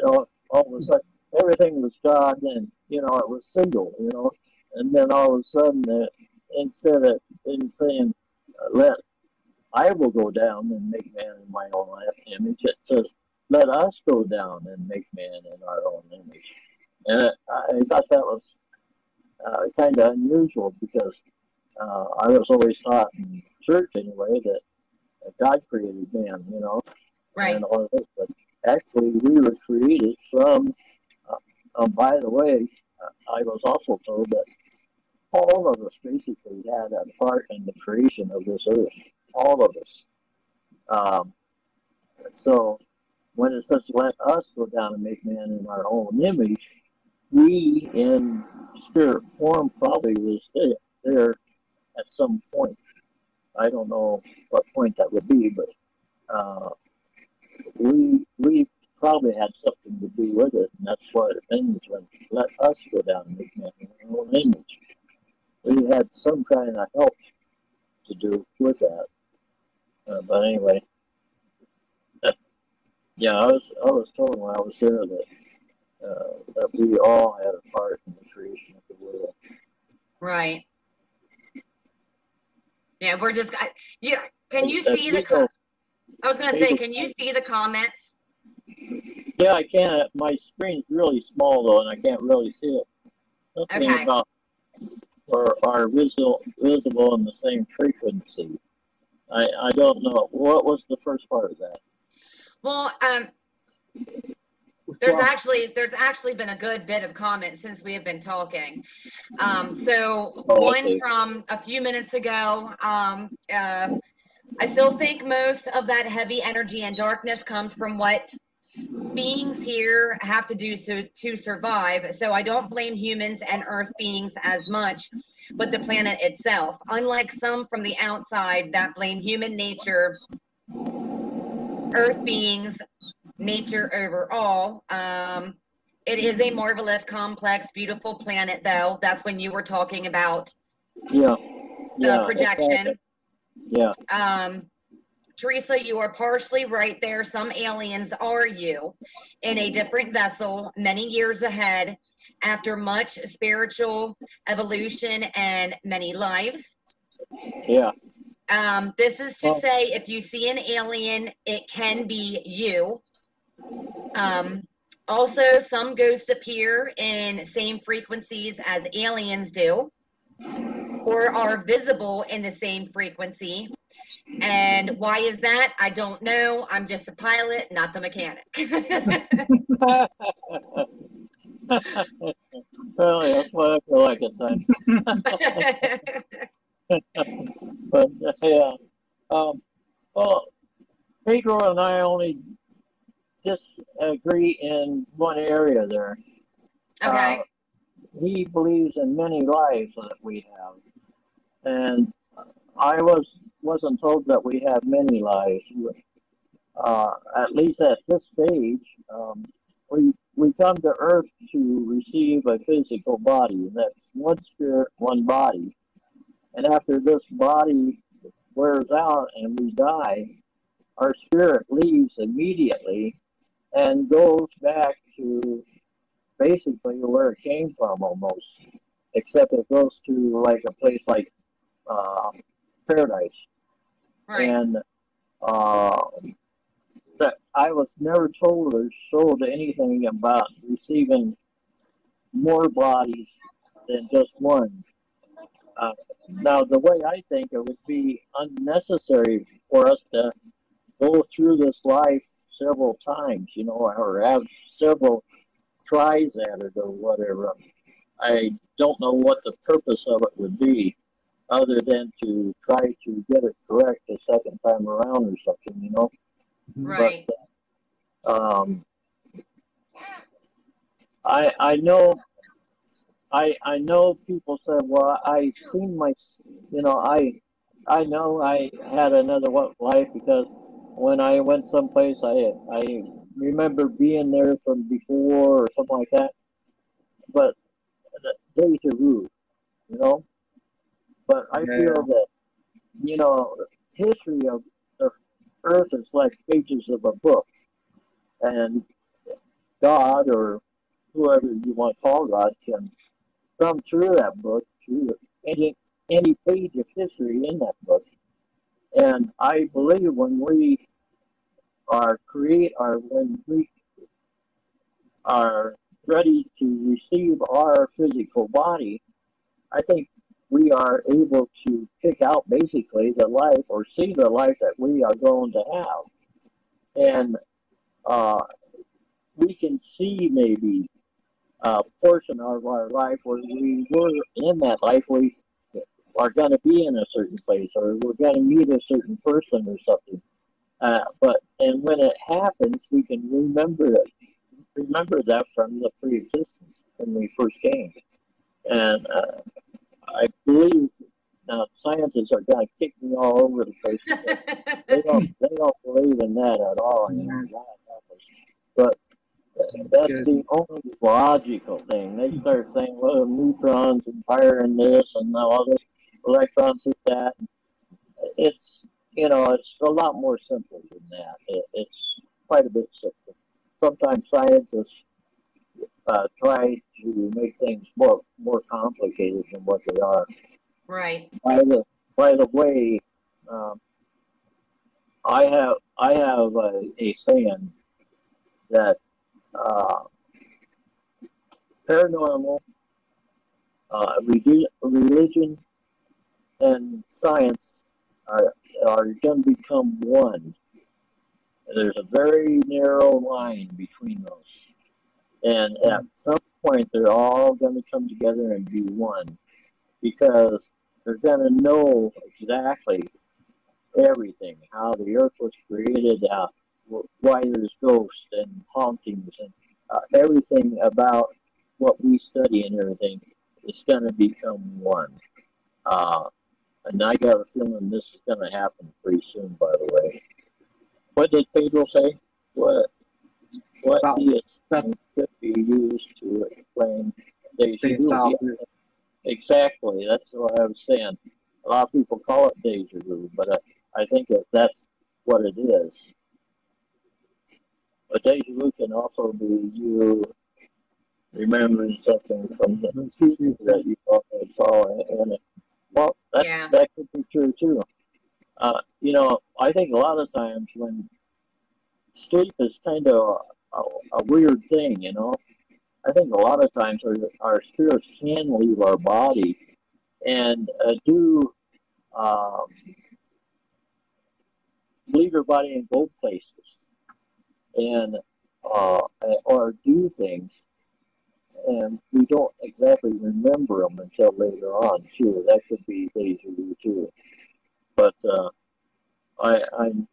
All of a sudden, everything was God, and it was single, and then all of a sudden, instead of saying, "Let I will go down and make man in my own image," it says, "Let us go down and make man in our own image." And I thought that was kind of unusual because I was always taught in church anyway that God created man,
Right.
and all of this. But actually, we were created from. By the way, I was also told that all of us basically had a part in the creation of this earth. All of us. Um, so when it says, "Let us go down and make man in our own image," we in spirit form probably was there at some point. I don't know what point that would be, but uh, we probably had something to do with it, and that's what it means when "let us go down and make man in our own image." We had some kind of help to do with that. But anyway, yeah, I was told when I was there that we all had a part in the creation of the world.
Right. Yeah, we're just. Yeah. Can you
And
see the? I was gonna say, can you see the comments?
yeah, I can. My screen's really small though, and I can't really see it. Something
Okay.
about are visible in the same frequency. I don't know. What was the first part of that?
Well, there's actually been a good bit of comments since we have been talking. So one from a few minutes ago. I still think most of that heavy energy and darkness comes from what beings here have to do to survive. So I don't blame humans and earth beings as much, but the planet itself. Unlike some from the outside that blame human nature, earth beings, nature overall. It is a marvelous, complex, beautiful planet, though. That's when you were talking about
Yeah.
the projection.
Yeah.
Teresa, you are partially right there. Some aliens are you in a different vessel many years ahead after much spiritual evolution and many lives.
Yeah.
This is to say, if you see an alien, it can be you. Also, some ghosts appear in same frequencies as aliens do, or are visible in the same frequency. And why is that? I don't know. I'm just a pilot, not the mechanic.
Well, that's what I feel like at times. But yeah, well, Pedro and I only disagree in one area there.
Okay.
He believes in many lives that we have, and I wasn't told that we have many lives. At least at this stage, we come to Earth to receive a physical body. That's one spirit, one body. And after this body wears out and we die, our spirit leaves immediately and goes back to basically where it came from almost, except it goes to like a place like paradise.
Right.
And that I was never told or showed anything about receiving more bodies than just one. Now, the way I think it would be unnecessary for us to go through this life several times, or have several tries at it or whatever, I don't know what the purpose of it would be, other than to try to get it correct the second time around or something, you know.
Right.
But I know. I know people said, well, I seen my, you know, I know I had another life because when I went someplace, I remember being there from before or something like that. But deja vu, you know. But I feel that, you know, history of the Earth is like pages of a book, and God or whoever you want to call God can come through that book, through any page of history in that book. And I believe when we when we are ready to receive our physical body, I think we are able to pick out basically the life or see the life that we are going to have. And we can see maybe a portion of our life where we were in that life, we are going to be in a certain place or we're going to meet a certain person or something. And when it happens, we can remember that from the pre-existence when we first came. And I believe now scientists are going to kick me all over the place. They don't believe in that at all. You know, but that's the only logical thing. They start saying, well, neutrons and fire and this and all this, electrons is that. It's, you know, it's a lot more simple than that. It's quite a bit simpler. Sometimes scientists try to make things more complicated than what they are.
Right.
By the way, I have a saying that paranormal, religion, and science are going to become one. There's a very narrow line between those, and at some point they're all going to come together and be one, because they're going to know exactly everything, how the earth was created, why there's ghosts and hauntings, and everything about what we study and everything is going to become one. And I got a feeling this is going to happen pretty soon, by the way. What did Pedro say? What could be used to explain deja vu? Exactly, that's what I was saying. A lot of people call it deja vu, but I think that's what it is. But deja vu can also be you remembering something from the future that you saw, and well, that could be true too. You know, I think a lot of times when sleep is kind of a weird thing, you know. I think a lot of times our spirits can leave our body and do leave your body and go places, and or do things, and we don't exactly remember them until later on too. That could be deja vu too. But I'm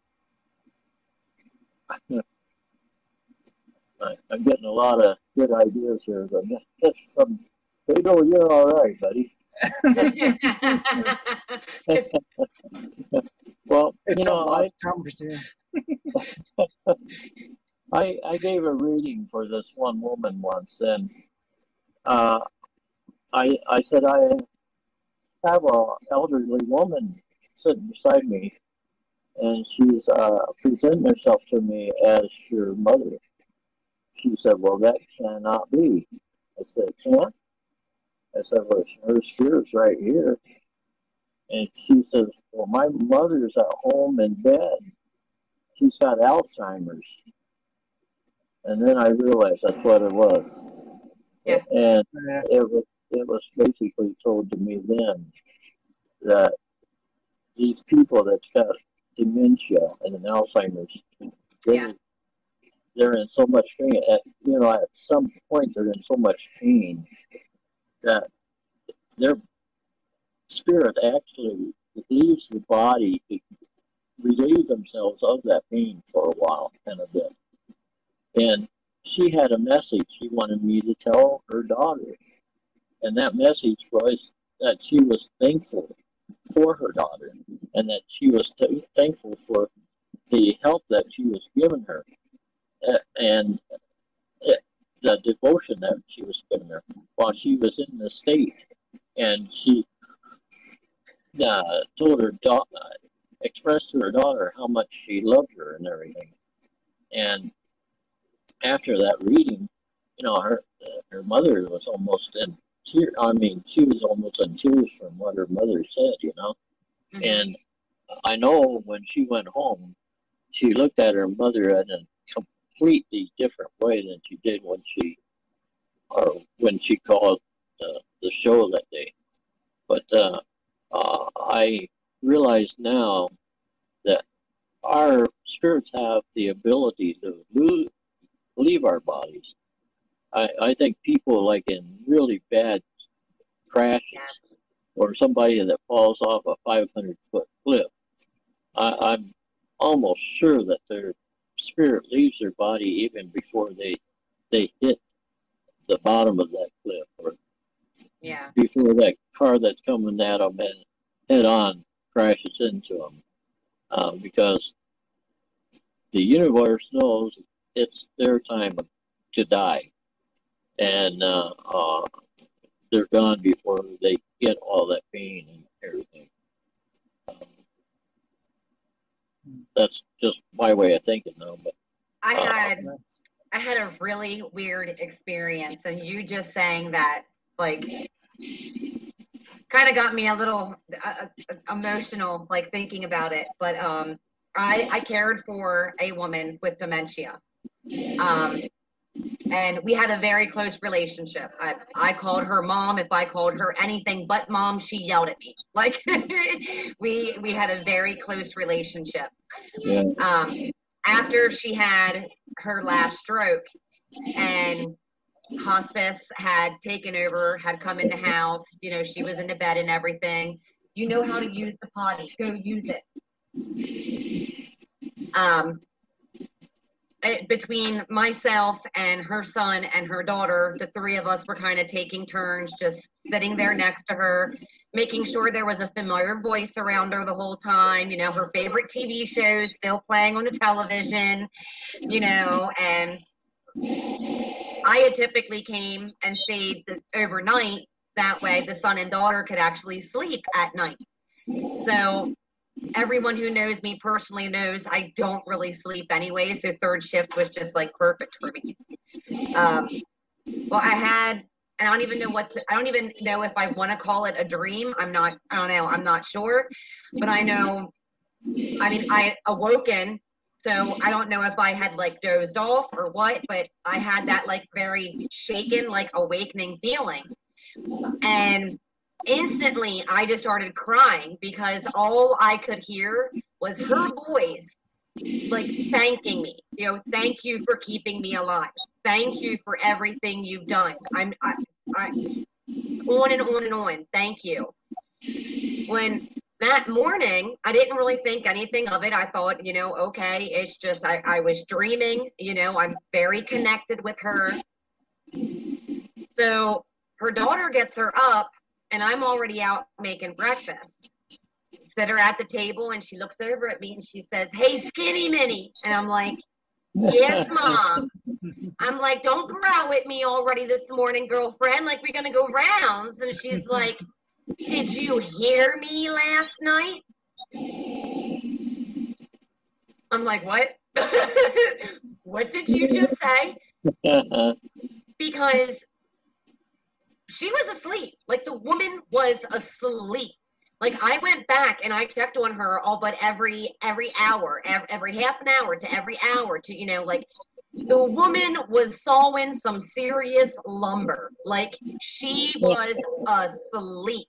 getting a lot of good ideas here, but just from Pedro, you're all right, buddy. Well, you know, I gave a reading for this one woman once, and I said I have a elderly woman sitting beside me, and she's presenting herself to me as your mother. She said, well, that cannot be. I said, it can't? I said, well, her spirit's right here. And she says, well, my mother's at home in bed. She's got Alzheimer's. And then I realized that's what it was.
Yeah.
And it was basically told to me then that these people that's got dementia and Alzheimer's, they're in so much pain. At some point, they're in so much pain that their spirit actually leaves the body to relieve themselves of that pain for a while, kind of bit. And she had a message she wanted me to tell her daughter. And that message was that she was thankful for her daughter and that she was thankful for the help that she was giving her and the devotion that she was giving her while she was in the state. And she told her daughter, expressed to her daughter how much she loved her and everything. And after that reading, her mother was almost in tears. I mean, she was almost in tears from what her mother said.
Mhm.
And I know when she went home, she looked at her mother in a completely different way than she did when she called the show that day. But I realize now that our spirits have the ability to leave our bodies. I think people like in really bad crashes
Yes.
or somebody that falls off a 500-foot cliff, I'm almost sure that their spirit leaves their body even before they hit the bottom of that cliff or
Yeah.
before that car that's coming at them and head on crashes into them. Because the universe knows it's their time to die. And they're gone before they get all that pain and everything. Um, that's just my way of thinking, though. But
I
uh,
had a really weird experience, and you just saying that, like, kind of got me a little emotional, like thinking about it. But I cared for a woman with dementia, and we had a very close relationship. I called her mom. If I called her anything but mom, she yelled at me. Like we had a very close relationship.
yeah,
After she had her last stroke and hospice had taken over, had come in the house, she was in the bed and everything. You know how to use the potty, go use it. Between myself and her son and her daughter, the three of us were kind of taking turns just sitting there next to her, making sure there was a familiar voice around her the whole time, her favorite TV shows still playing on the television, and I had typically came and stayed overnight. That way the son and daughter could actually sleep at night. So everyone who knows me personally knows I don't really sleep anyway. So third shift was just like perfect for me. Well, I don't even know I don't even know if I want to call it a dream. I don't know. I'm not sure, but I know, I awoken. So I don't know if I had like dozed off or what, but I had that like very shaken, like awakening feeling. And instantly I just started crying because all I could hear was her voice, like thanking me, thank you for keeping me alive. Thank you for everything you've done. I on and on and on. Thank you. When that morning, I didn't really think anything of it. I thought, okay, it's just, I was dreaming, I'm very connected with her. So her daughter gets her up and I'm already out making breakfast. Sit her at the table and she looks over at me and she says, "Hey, skinny Minnie." And I'm like, "Yes, mom." I'm like, "Don't growl at me already this morning, girlfriend. Like, we're going to go rounds." And she's like, "Did you hear me last night?" I'm like, "What?" "What did you just say?" Because she was asleep. Like, the woman was asleep. Like, I went back and I checked on her all but every hour, every half an hour to every hour to, like, the woman was sawing some serious lumber. Like, she was asleep.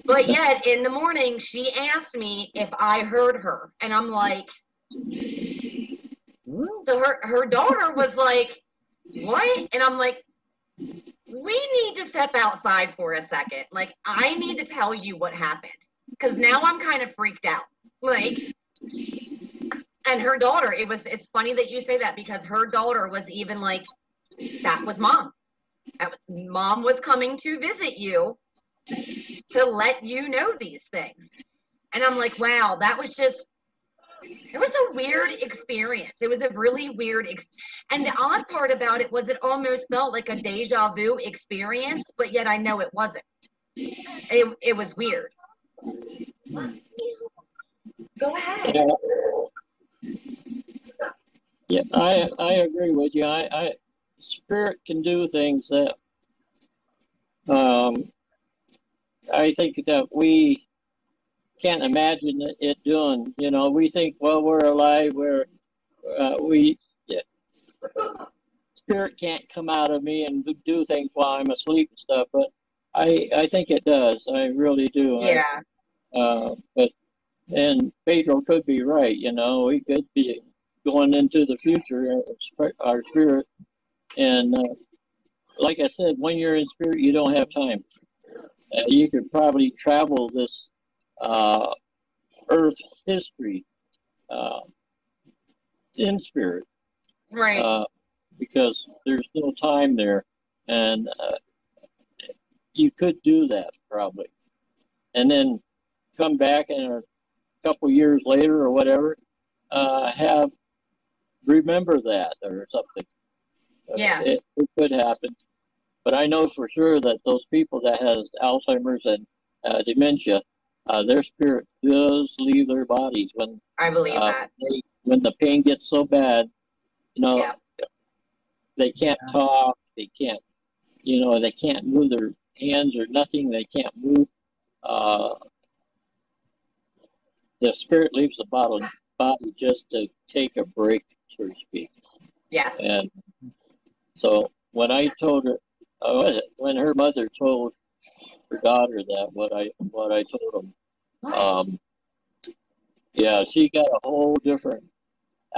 But yet, in the morning, she asked me if I heard her. And I'm like, So her daughter was like, what? And I'm like, we need to step outside for a second. Like, I need to tell you what happened. Because now I'm kind of freaked out. Like, and her daughter, it's funny that you say that, because her daughter was even like, that was mom. Mom was coming to visit you to let you know these things. And I'm like, wow, that was just, it was a weird experience. It was a really weird and the odd part about it was it almost felt like a deja vu experience, but yet I know it wasn't. It was weird. Go ahead.
Yeah, I agree with you. Spirit can do things that I think that we can't imagine it doing. You know, we think, well, we're alive, spirit can't come out of me and do things while I'm asleep and stuff, but I think it does. I really do.
Yeah.
And Pedro could be right. You know, we could be going into the future, our spirit, and like I said, when you're in spirit, you don't have time. You could probably travel this Earth history in spirit,
Right.
because there's no time there, and you could do that probably, and then come back and a couple years later or whatever, have remember that or something.
Yeah.
It could happen, but I know for sure that those people that has Alzheimer's and dementia, their spirit does leave their bodies when
I believe that.
when the pain gets so bad. You know,
Yeah.
they can't talk. They can't. You know, they can't move their hands or nothing. They can't move. The spirit leaves the body just to take a break, so to speak.
Yes.
And so when I told her, when her mother told her daughter that, what I told them, yeah, she got a whole different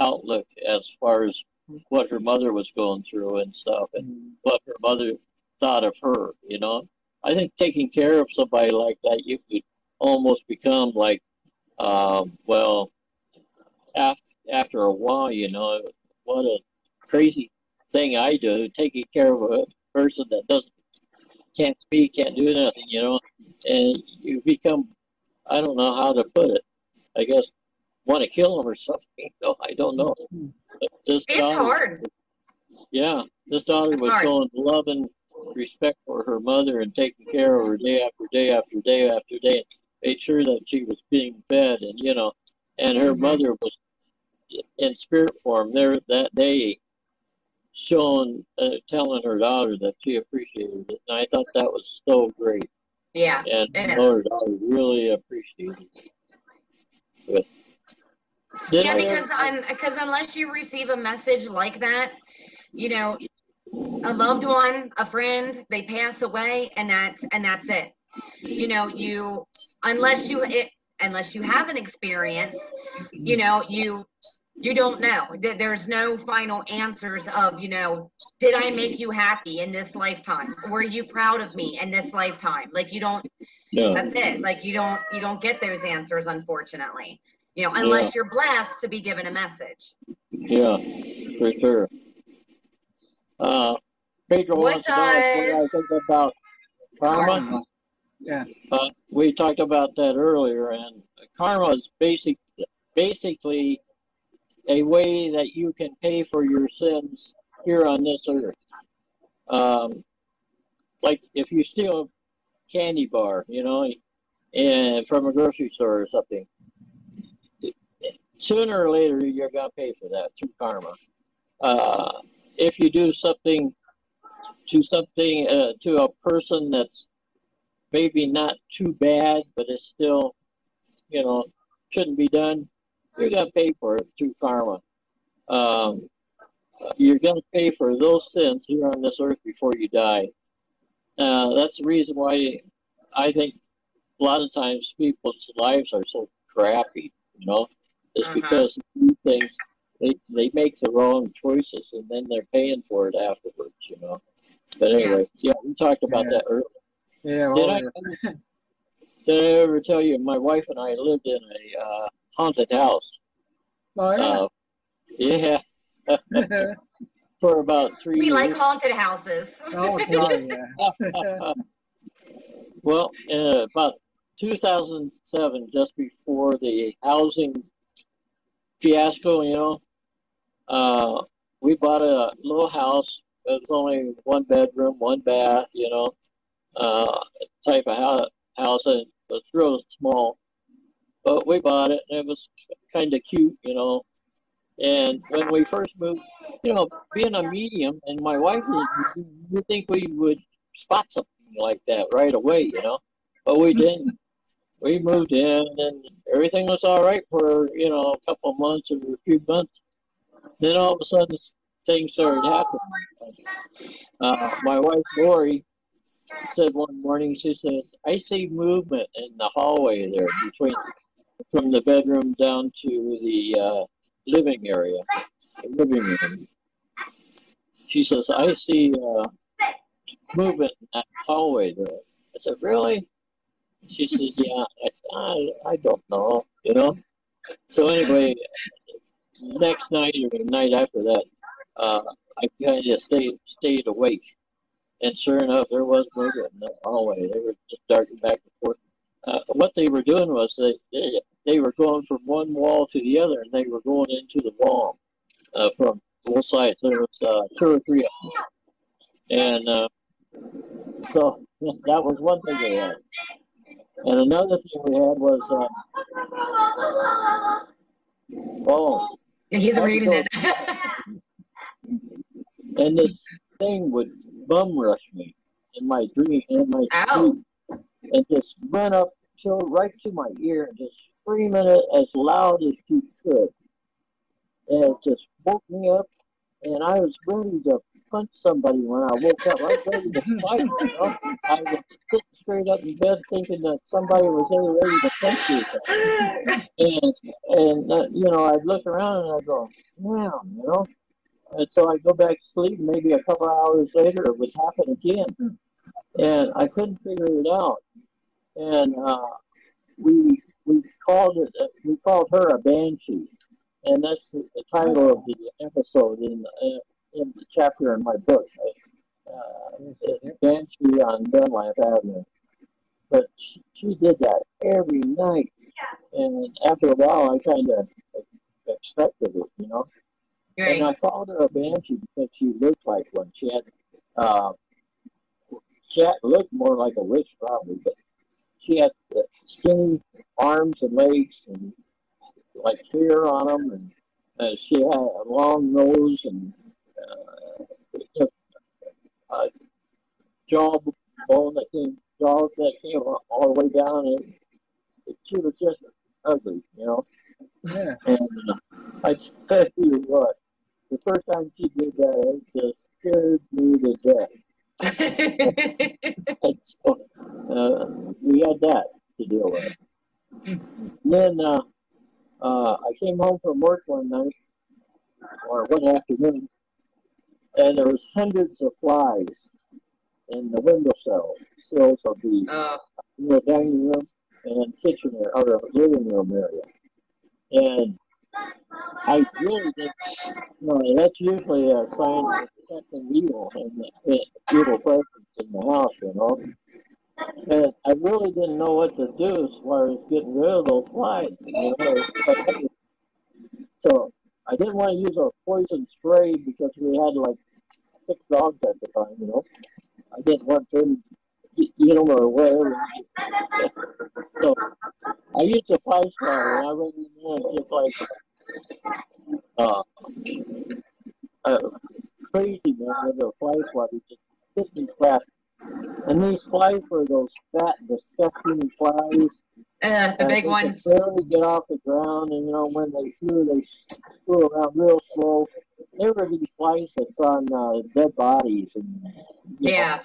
outlook as far as what her mother was going through and stuff, and what her mother thought of her. You know, I think taking care of somebody like that, you could almost become like, well, after a while, you know, what a crazy thing I do, taking care of a person that can't speak, can't do nothing, you know, and you become, I don't know how to put it, I guess, want to kill them or something. No, I don't know. But this
It's
daughter,
hard.
yeah, this daughter
It's
was
hard.
showing love and respect for her mother and taking care of her day after day after day after day. Made sure that she was being fed, and you know, and her mother was in spirit form there that day, showing, telling her daughter that she appreciated it, and I thought that was so great.
Yeah.
And
It is.
her daughter really appreciated it.
Yeah, because unless you receive a message like that, you know, a loved one, a friend, they pass away, and that's it. You know, unless you have an experience, you know, you don't know. There's no final answers of, you know, did I make you happy in this lifetime? Were you proud of me in this lifetime? Like, you don't.
No.
That's it. Like, you don't get those answers, unfortunately. You know, unless you're blessed to be given a message.
Yeah, for sure. Pedro wants to know what I think about karma.
Yeah.
We talked about that earlier, and karma is basically a way that you can pay for your sins here on this earth. Like if you steal a candy bar, you know, and from a grocery store or something, sooner or later you're gonna pay for that through karma. If you do something to a person that's maybe not too bad, but it's still, you know, shouldn't be done, you're gonna pay for it through karma. You're gonna pay for those sins here on this earth before you die. That's the reason why I think a lot of times people's lives are so crappy, you know, it's because they do things they make the wrong choices, and then they're paying for it afterwards, you know. But anyway, yeah, we talked about that earlier.
Yeah,
Did
well,
did I ever tell you my wife and I lived in a haunted house?
oh,
Yeah,
yeah.
for about 3
We
years.
like haunted houses.
Oh, God, yeah.
Well, about 2007, just before the housing fiasco, you know, we bought a little house. It was only 1 bedroom, 1 bath, you know, type of house. And it was real small, but we bought it, and it was kind of cute, you know. And when we first moved, you know, being a medium, and my wife, you think we would spot something like that right away, you know, but we didn't. We moved in, and everything was all right for, you know, a couple of months or a few months. Then all of a sudden, things started happening. My wife, Lori, said one morning, she said, I see movement in the hallway there from the bedroom down to the living area, the living room. She says, I see movement in that hallway there. I said, really? She said, yeah. I said, I don't know, you know. So anyway, next night or the night after that, I kind of stayed awake, and sure enough, there was movement in the hallway. They were just darting back and forth. What they were doing was they were going from one wall to the other, and they were going into the wall from both sides. There was 2 or 3 of them, and so that was one thing they had. And another thing we had was
He's reading it.
And this thing would bum rush me in my dream,
Ow.
sleep, and just run up right to my ear and just screaming it as loud as she could. And it just woke me up, and I was ready to punch somebody when I woke up. I was ready to fight, you know. I was sitting straight up in bed thinking that somebody was there ready to punch me. And you know, I'd look around and I'd go, damn, you know. And so I go back to sleep, and maybe a couple hours later, it would happen again. And I couldn't figure it out. And we called her a banshee, and that's the title of the episode in the chapter in my book. Banshee on Dunlap Avenue. But she did that every night, and after a while, I kind of expected it, you know.
Right.
And I called her a banshee because she looked like one. She looked more like a witch probably, but she had skinny arms and legs and like hair on them, and she had a long nose and a jaw that came all the way down, and she was just ugly, you know.
Yeah.
And I tell you what, the first time she did that, it just scared me to death. And so, we had that to deal with. And then I came home from work one night, or one afternoon, and there was hundreds of flies in the sills of the dining room and kitchen or living room area. And I really didn't. No, that's usually a sign of something evil and evil presence in the house, you know. And I really didn't know what to do as far as getting rid of those flies, you know. So I didn't want to use a poison spray because we had like 6 dogs at the time, you know. I didn't want them to eat them or whatever. So I used a fly swatter, and I went in there and just like crazy man with a fly swatter, just hit these flies. And these flies were those fat, disgusting flies.
The big ones.
They could barely get off the ground, and you know when they flew around real slow. They were these flies that's on dead bodies, and
yeah.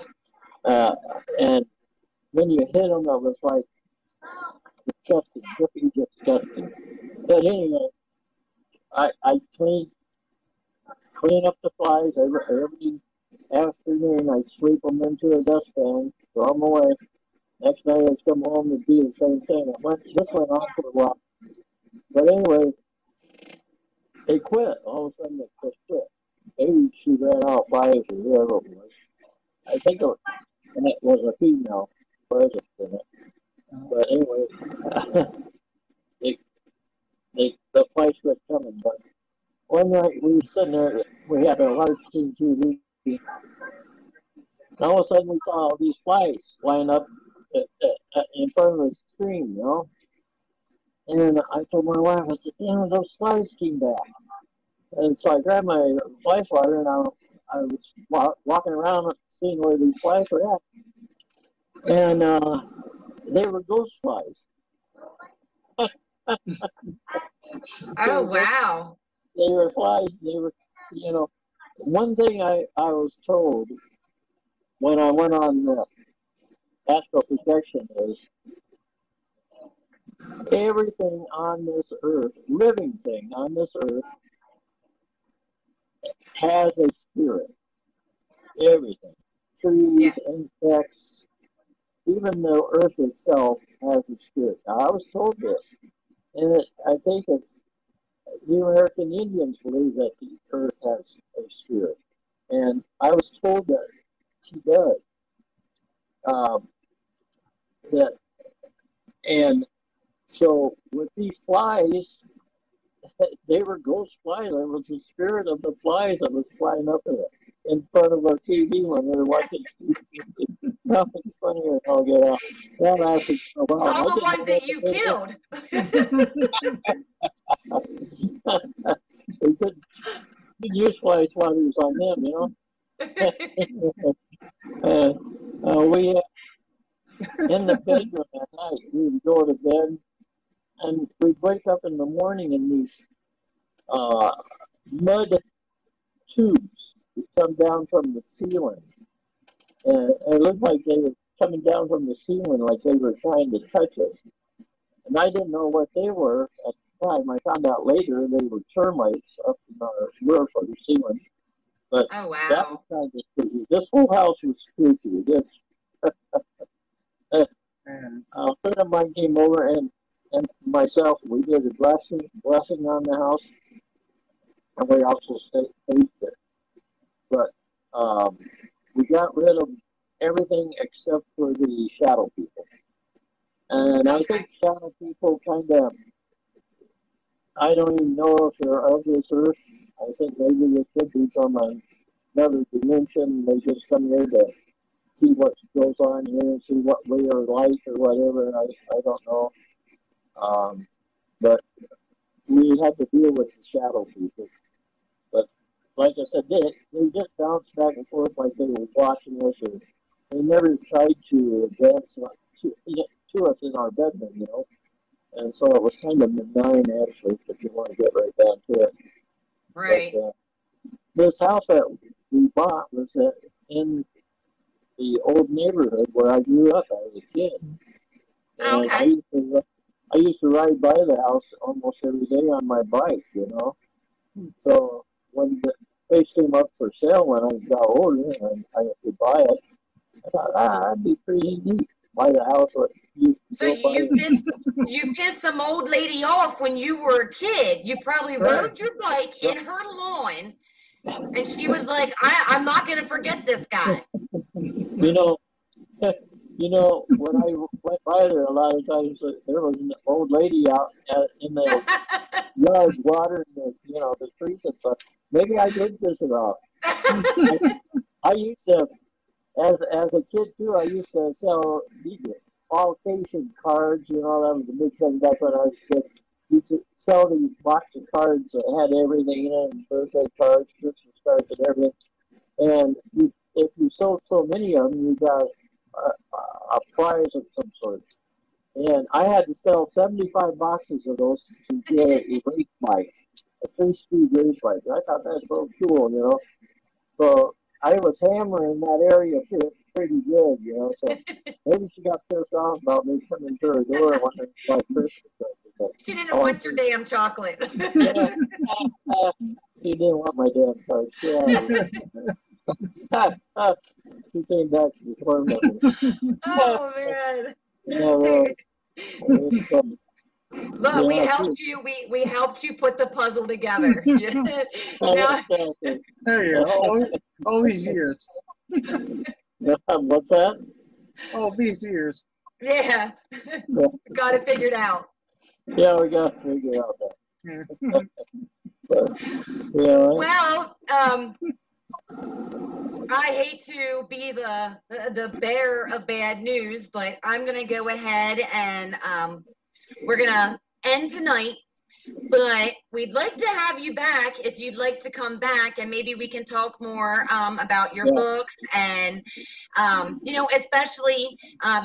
And when you hit them, it was like disgusting, drippy, disgusting. But anyway, I clean up the flies every afternoon. I'd sweep them into a dustpan, throw them away. Next night I'd come home and do the same thing. This went on for a while. But anyway, they quit. All of a sudden they just quit. Maybe she ran out of flies or whatever it was. I think it was a female presence in it. But anyway, the flies quit coming. But one night we were sitting there, we had a large screen TV. And all of a sudden we saw all these flies flying up in front of the screen, you know. And I told my wife, I said, damn, those flies came back. And so I grabbed my fly swatter and I was walking around seeing where these flies were at. And they were ghost flies.
Oh, wow.
They were flies. They were, you know, one thing I was told when I went on astral projection is everything on this earth, living thing on this earth, has a spirit. Everything. Trees, insects, even the earth itself has a spirit. Now, I was told this, and I think it's the American Indians believe that the earth has a spirit, and I was told that she does. That and so with these flies, they were ghost flies. There was the spirit of the flies that was flying up in front of our TV when we were watching TV. Nothing's funnier than I'll get out. That lasted for a while.
All the ones that you killed.
We could use fly swatters on them, you know. We in the bedroom at night, we would go to bed and we'd wake up in the morning and these mud tubes would come down from the ceiling. And it looked like they were coming down from the ceiling like they were trying to touch us. And I didn't know what they were at the time. I found out later they were termites up in our roof or the ceiling. But
oh, wow.
That was kind of spooky. This whole house was spooky. A friend of mine came over and myself, we did a blessing on the house, and we also stayed there. But we got rid of everything except for the shadow people. And I think shadow people kind of, I don't even know if they're of this earth. I think maybe they could be from another dimension. They just come here to see what goes on here and see what way or life or whatever. I don't know. But we had to deal with the shadow people. But like I said, they just bounced back and forth like they were watching us, or they never tried to advance to us in our bedroom, you know. And so it was kind of benign, actually, if you want to get right down to it.
Right.
But, this house that we bought was in the old neighborhood where I grew up as a kid. And
Okay.
I used to ride by the house almost every day on my bike, you know. So when the place came up for sale when I got older and I had to buy it, I thought, that'd be pretty neat. Buy the house.
So you pissed some old lady off when you were a kid. You probably rode your bike in her lawn, and she was like, I'm not going to forget this guy.
You know, when I went by there a lot of times, there was an old lady out in the yard watering the trees and stuff. Maybe I did piss it off. I used to, as a kid too, I used to sell allocation cards. You know, that was the big thing back when I was a kid. Used to sell these box of cards that had everything in it, birthday cards, Christmas cards, and everything. And if you sold so many of them, you got a prize of some sort. And I had to sell 75 boxes of those to get a race bike, a 3-speed race bike. I thought that was so cool, you know. So I was hammering that area pretty good, you know. So maybe she got pissed off about me coming to her door and wanted to buy Christmas.
She didn't want your damn chocolate.
Yeah. She didn't want my damn cards. Yeah. She came back to torment me.
Oh man.
Yeah, really. It's,
Look, we
yeah,
helped you. We helped you put the puzzle together. Now,
exactly.
There you go. All these years.
What's that?
All these years.
yeah,
Yeah.
got it figured out.
Yeah, we got to figure out that.
Yeah.
But, yeah,
Well, I hate to be the bearer of bad news, but I'm gonna go ahead and we're gonna end tonight. But we'd like to have you back if you'd like to come back, and maybe we can talk more about your
Yeah.
books and especially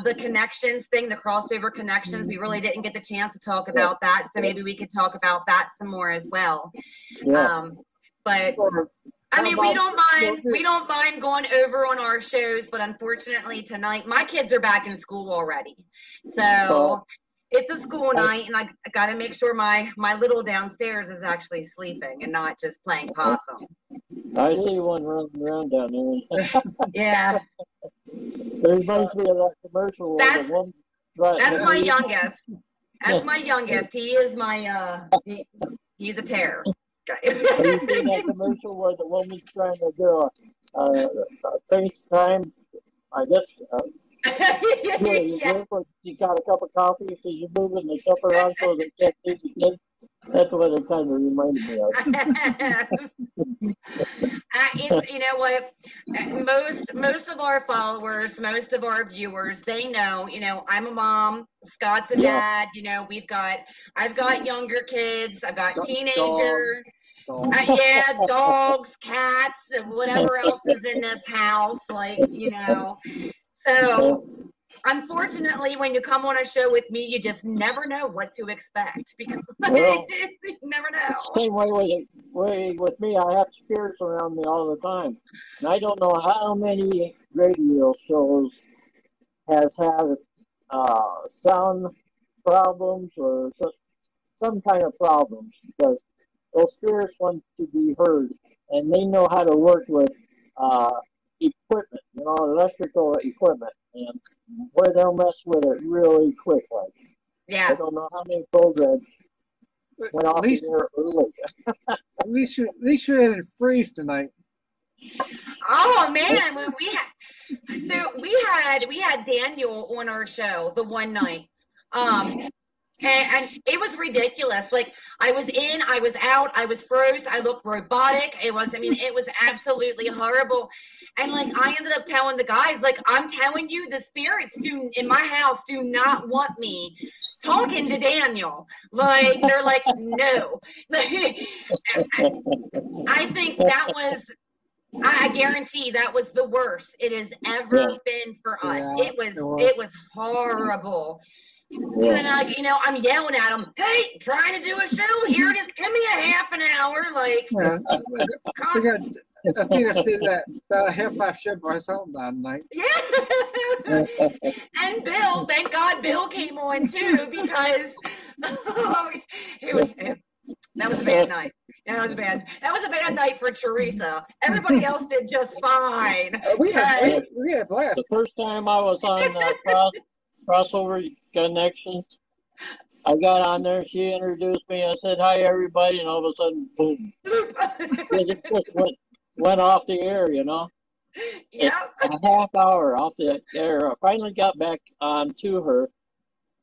the connections thing, the crossover connections. We really didn't get the chance to talk about that, so maybe we could talk about that some more as well.
yeah.
But I mean, we don't mind going over on our shows, but unfortunately tonight my kids are back in school already, so it's a school night, and I got to make sure my little downstairs is actually sleeping and not just playing possum.
I see one running around down there.
Yeah,
It reminds me of that commercial where the one.
that's my youngest. That's my youngest. He is my he's a terror.
Have you seen that commercial where the woman's trying to do a FaceTime? I guess.
Yeah.
You got a cup of coffee, so you're moving the cup around so they can't see the kids. That's what it kind of reminded me of.
It's, you know what, most of our followers, most of our viewers, they know, I'm a mom, Scott's a dad, I've got younger kids, I've got teenagers. Yeah, dogs, cats, and whatever else is in this house, So, unfortunately, when you come on a show with me, you just never know what to expect because you never know.
Same way with me, I have spirits around me all the time, and I don't know how many radio shows has had sound problems or some kind of problems because those spirits want to be heard, and they know how to work with equipment, electrical equipment, and where they'll mess with it really quick. Like,
Yeah.
I don't know how many programs went off the air early.
At least you didn't freeze tonight.
Oh man, we had Daniel on our show the one night. And it was ridiculous. Like, I was in, I was out, I was froze, I looked robotic. It was absolutely horrible. And like, I ended up telling the guys, like, I'm telling you, the spirits in my house do not want me talking to Daniel. Like, they're like, no. I think that was, I guarantee that was the worst it has ever been for us.
Yeah,
it was horrible. And then, I'm yelling at him, hey, trying to do a show here, just give me a half an hour. Like,
Yeah, I think I did that half-life show by myself that night.
Yeah. And Bill, thank God Bill came on too, because that was a bad night. That was a bad night for Teresa. Everybody else did just fine.
We had a blast.
The first time I was on Crossover Connections, I got on there, she introduced me, I said, hi everybody, and all of a sudden, boom. It just went off the air,
Yeah.
A half hour off the air. I finally got back on to her,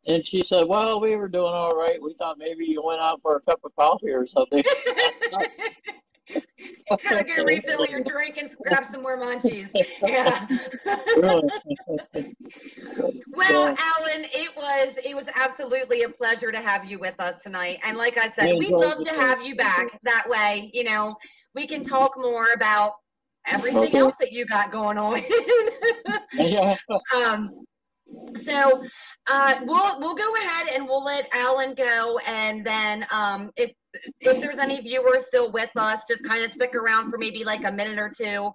and she said, well, we were doing all right. We thought maybe you went out for a cup of coffee or something.
Gotta go refill your drink and grab some more munchies. Yeah. Well, Alan, it was absolutely a pleasure to have you with us tonight. And like I said, we'd love to have you back. That way, we can talk more about everything else that you got going on. So we'll go ahead and we'll let Alan go, and then if there's any viewers still with us, just kind of stick around for maybe like a minute or two,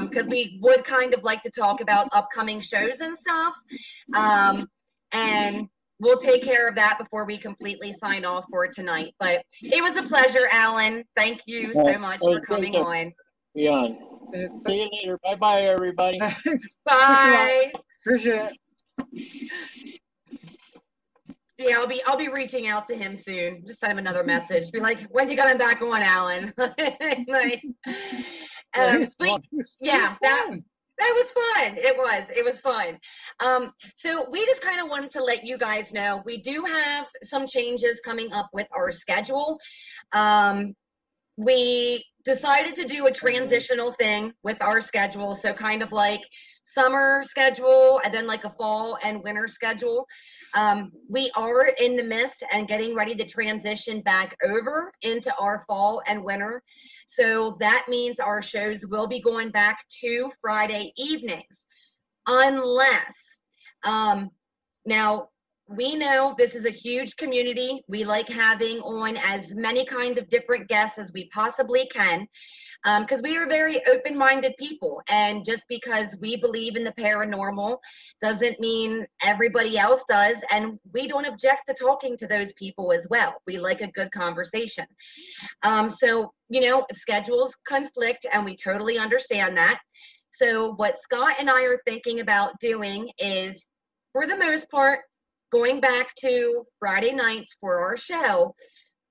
because we would kind of like to talk about upcoming shows and stuff, and we'll take care of that before we completely sign off for tonight. But it was a pleasure, Alan. Thank you so much for coming on.
Be on. See you later. Bye-bye, everybody.
Bye.
Appreciate it.
Yeah, I'll be reaching out to him soon. Just send him another message. Be like, when you coming back on, Alan? Like, yeah, that was fun. It was fun. So we just kind of wanted to let you guys know we do have some changes coming up with our schedule. We decided to do a transitional thing with our schedule. So kind of like summer schedule and then like a fall and winter schedule. We are in the midst and getting ready to transition back over into our fall and winter. So that means our shows will be going back to Friday evenings, unless, now we know this is a huge community. We like having on as many kinds of different guests as we possibly can, because we are very open-minded people. And just because we believe in the paranormal doesn't mean everybody else does. And we don't object to talking to those people as well. We like a good conversation. So, you know, schedules conflict, and we totally understand that. So what Scott and I are thinking about doing is, for the most part, going back to Friday nights for our show,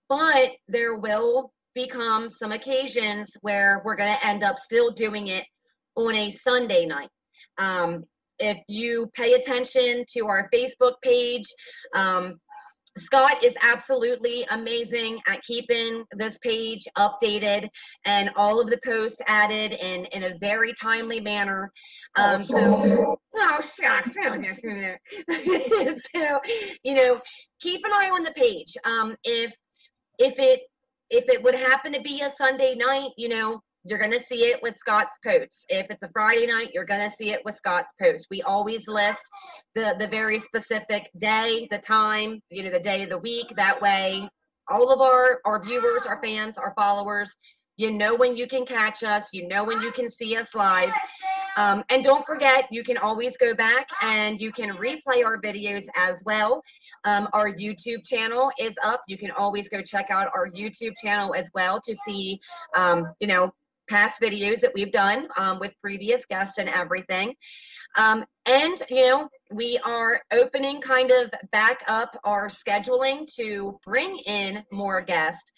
but there will become some occasions where we're going to end up still doing it on a Sunday night. If you pay attention to our Facebook page, Scott is absolutely amazing at keeping this page updated and all of the posts added in a very timely manner. So, you know, keep an eye on the page. If it would happen to be a Sunday night, you know, you're going to see it with Scott's posts. If it's a Friday night, you're going to see it with Scott's posts. We always list the very specific day, the time, you know, the day of the week. That way, all of our viewers, our fans, our followers, you know when you can catch us, you know when you can see us live. And don't forget, you can always go back and you can replay our videos as well. Our YouTube channel is up. You can always go check out our YouTube channel as well to see, you know, past videos that we've done with previous guests and everything. And, you know, we are opening kind of back up our scheduling to bring in more guests.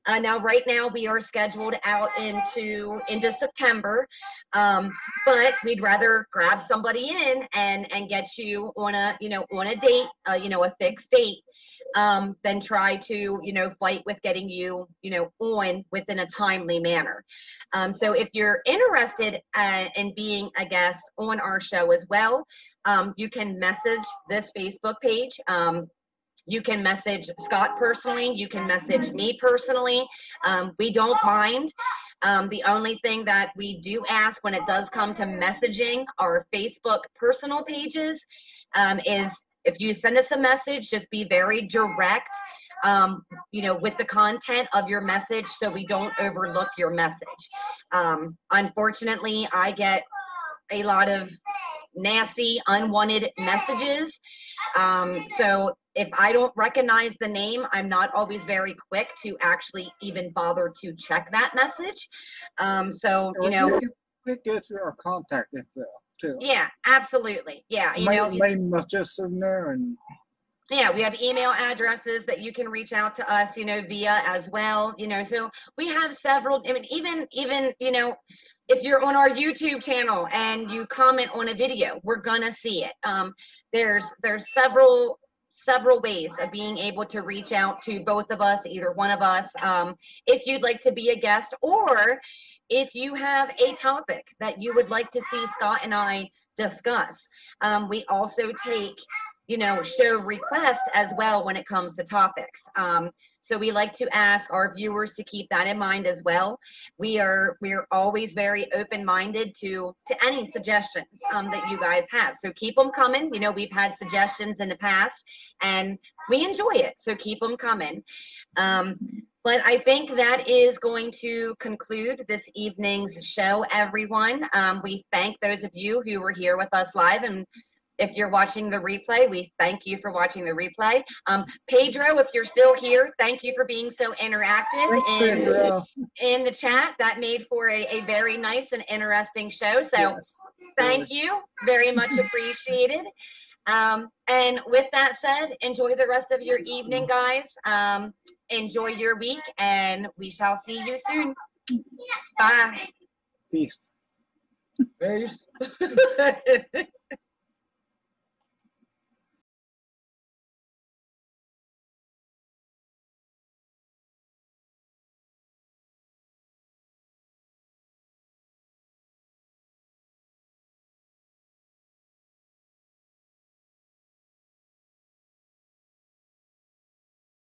Now, right now, we are scheduled out into September, but we'd rather grab somebody in and get you on a, you know, on a date, you know, a fixed date, than try to, you know, fight with getting you, you know, on within a timely manner. So if you're interested in being a guest on our show as well, you can message this Facebook page. You can message Scott personally. You can message me personally. We don't mind. The only thing that we do ask when it does come to messaging our Facebook personal pages is if you send us a message, just be very direct, you know, with the content of your message so we don't overlook your message. Unfortunately, I get a lot of nasty, unwanted messages. So if I don't recognize the name, I'm not always very quick to actually even bother to check that message. So, you know.
It goes through our contact info, too.
Yeah, absolutely. Yeah. You know,
main messages in there. And
yeah, we have email addresses that you can reach out to us, you know, via as well. You know, so we have several, I mean, even, you know, if you're on our YouTube channel and you comment on a video, we're gonna see it. There's several ways of being able to reach out to both of us, either one of us, if you'd like to be a guest, or if you have a topic that you would like to see Scott and I discuss. We also take, you know, show requests as well when it comes to topics. So we like to ask our viewers to keep that in mind as well. We're always very open-minded to any suggestions that you guys have. So keep them coming. You know, we've had suggestions in the past and we enjoy it. So keep them coming. But I think that is going to conclude this evening's show, everyone. We thank those of you who were here with us live, and If you're watching the replay, we thank you for watching the replay. Pedro, if you're still here, thank you for being so interactive in the chat. That made for a very nice and interesting show. So thank you, very much appreciated. And with that said, enjoy the rest of your evening, guys. Enjoy your week, and we shall see you soon. Bye.
Peace.
Peace.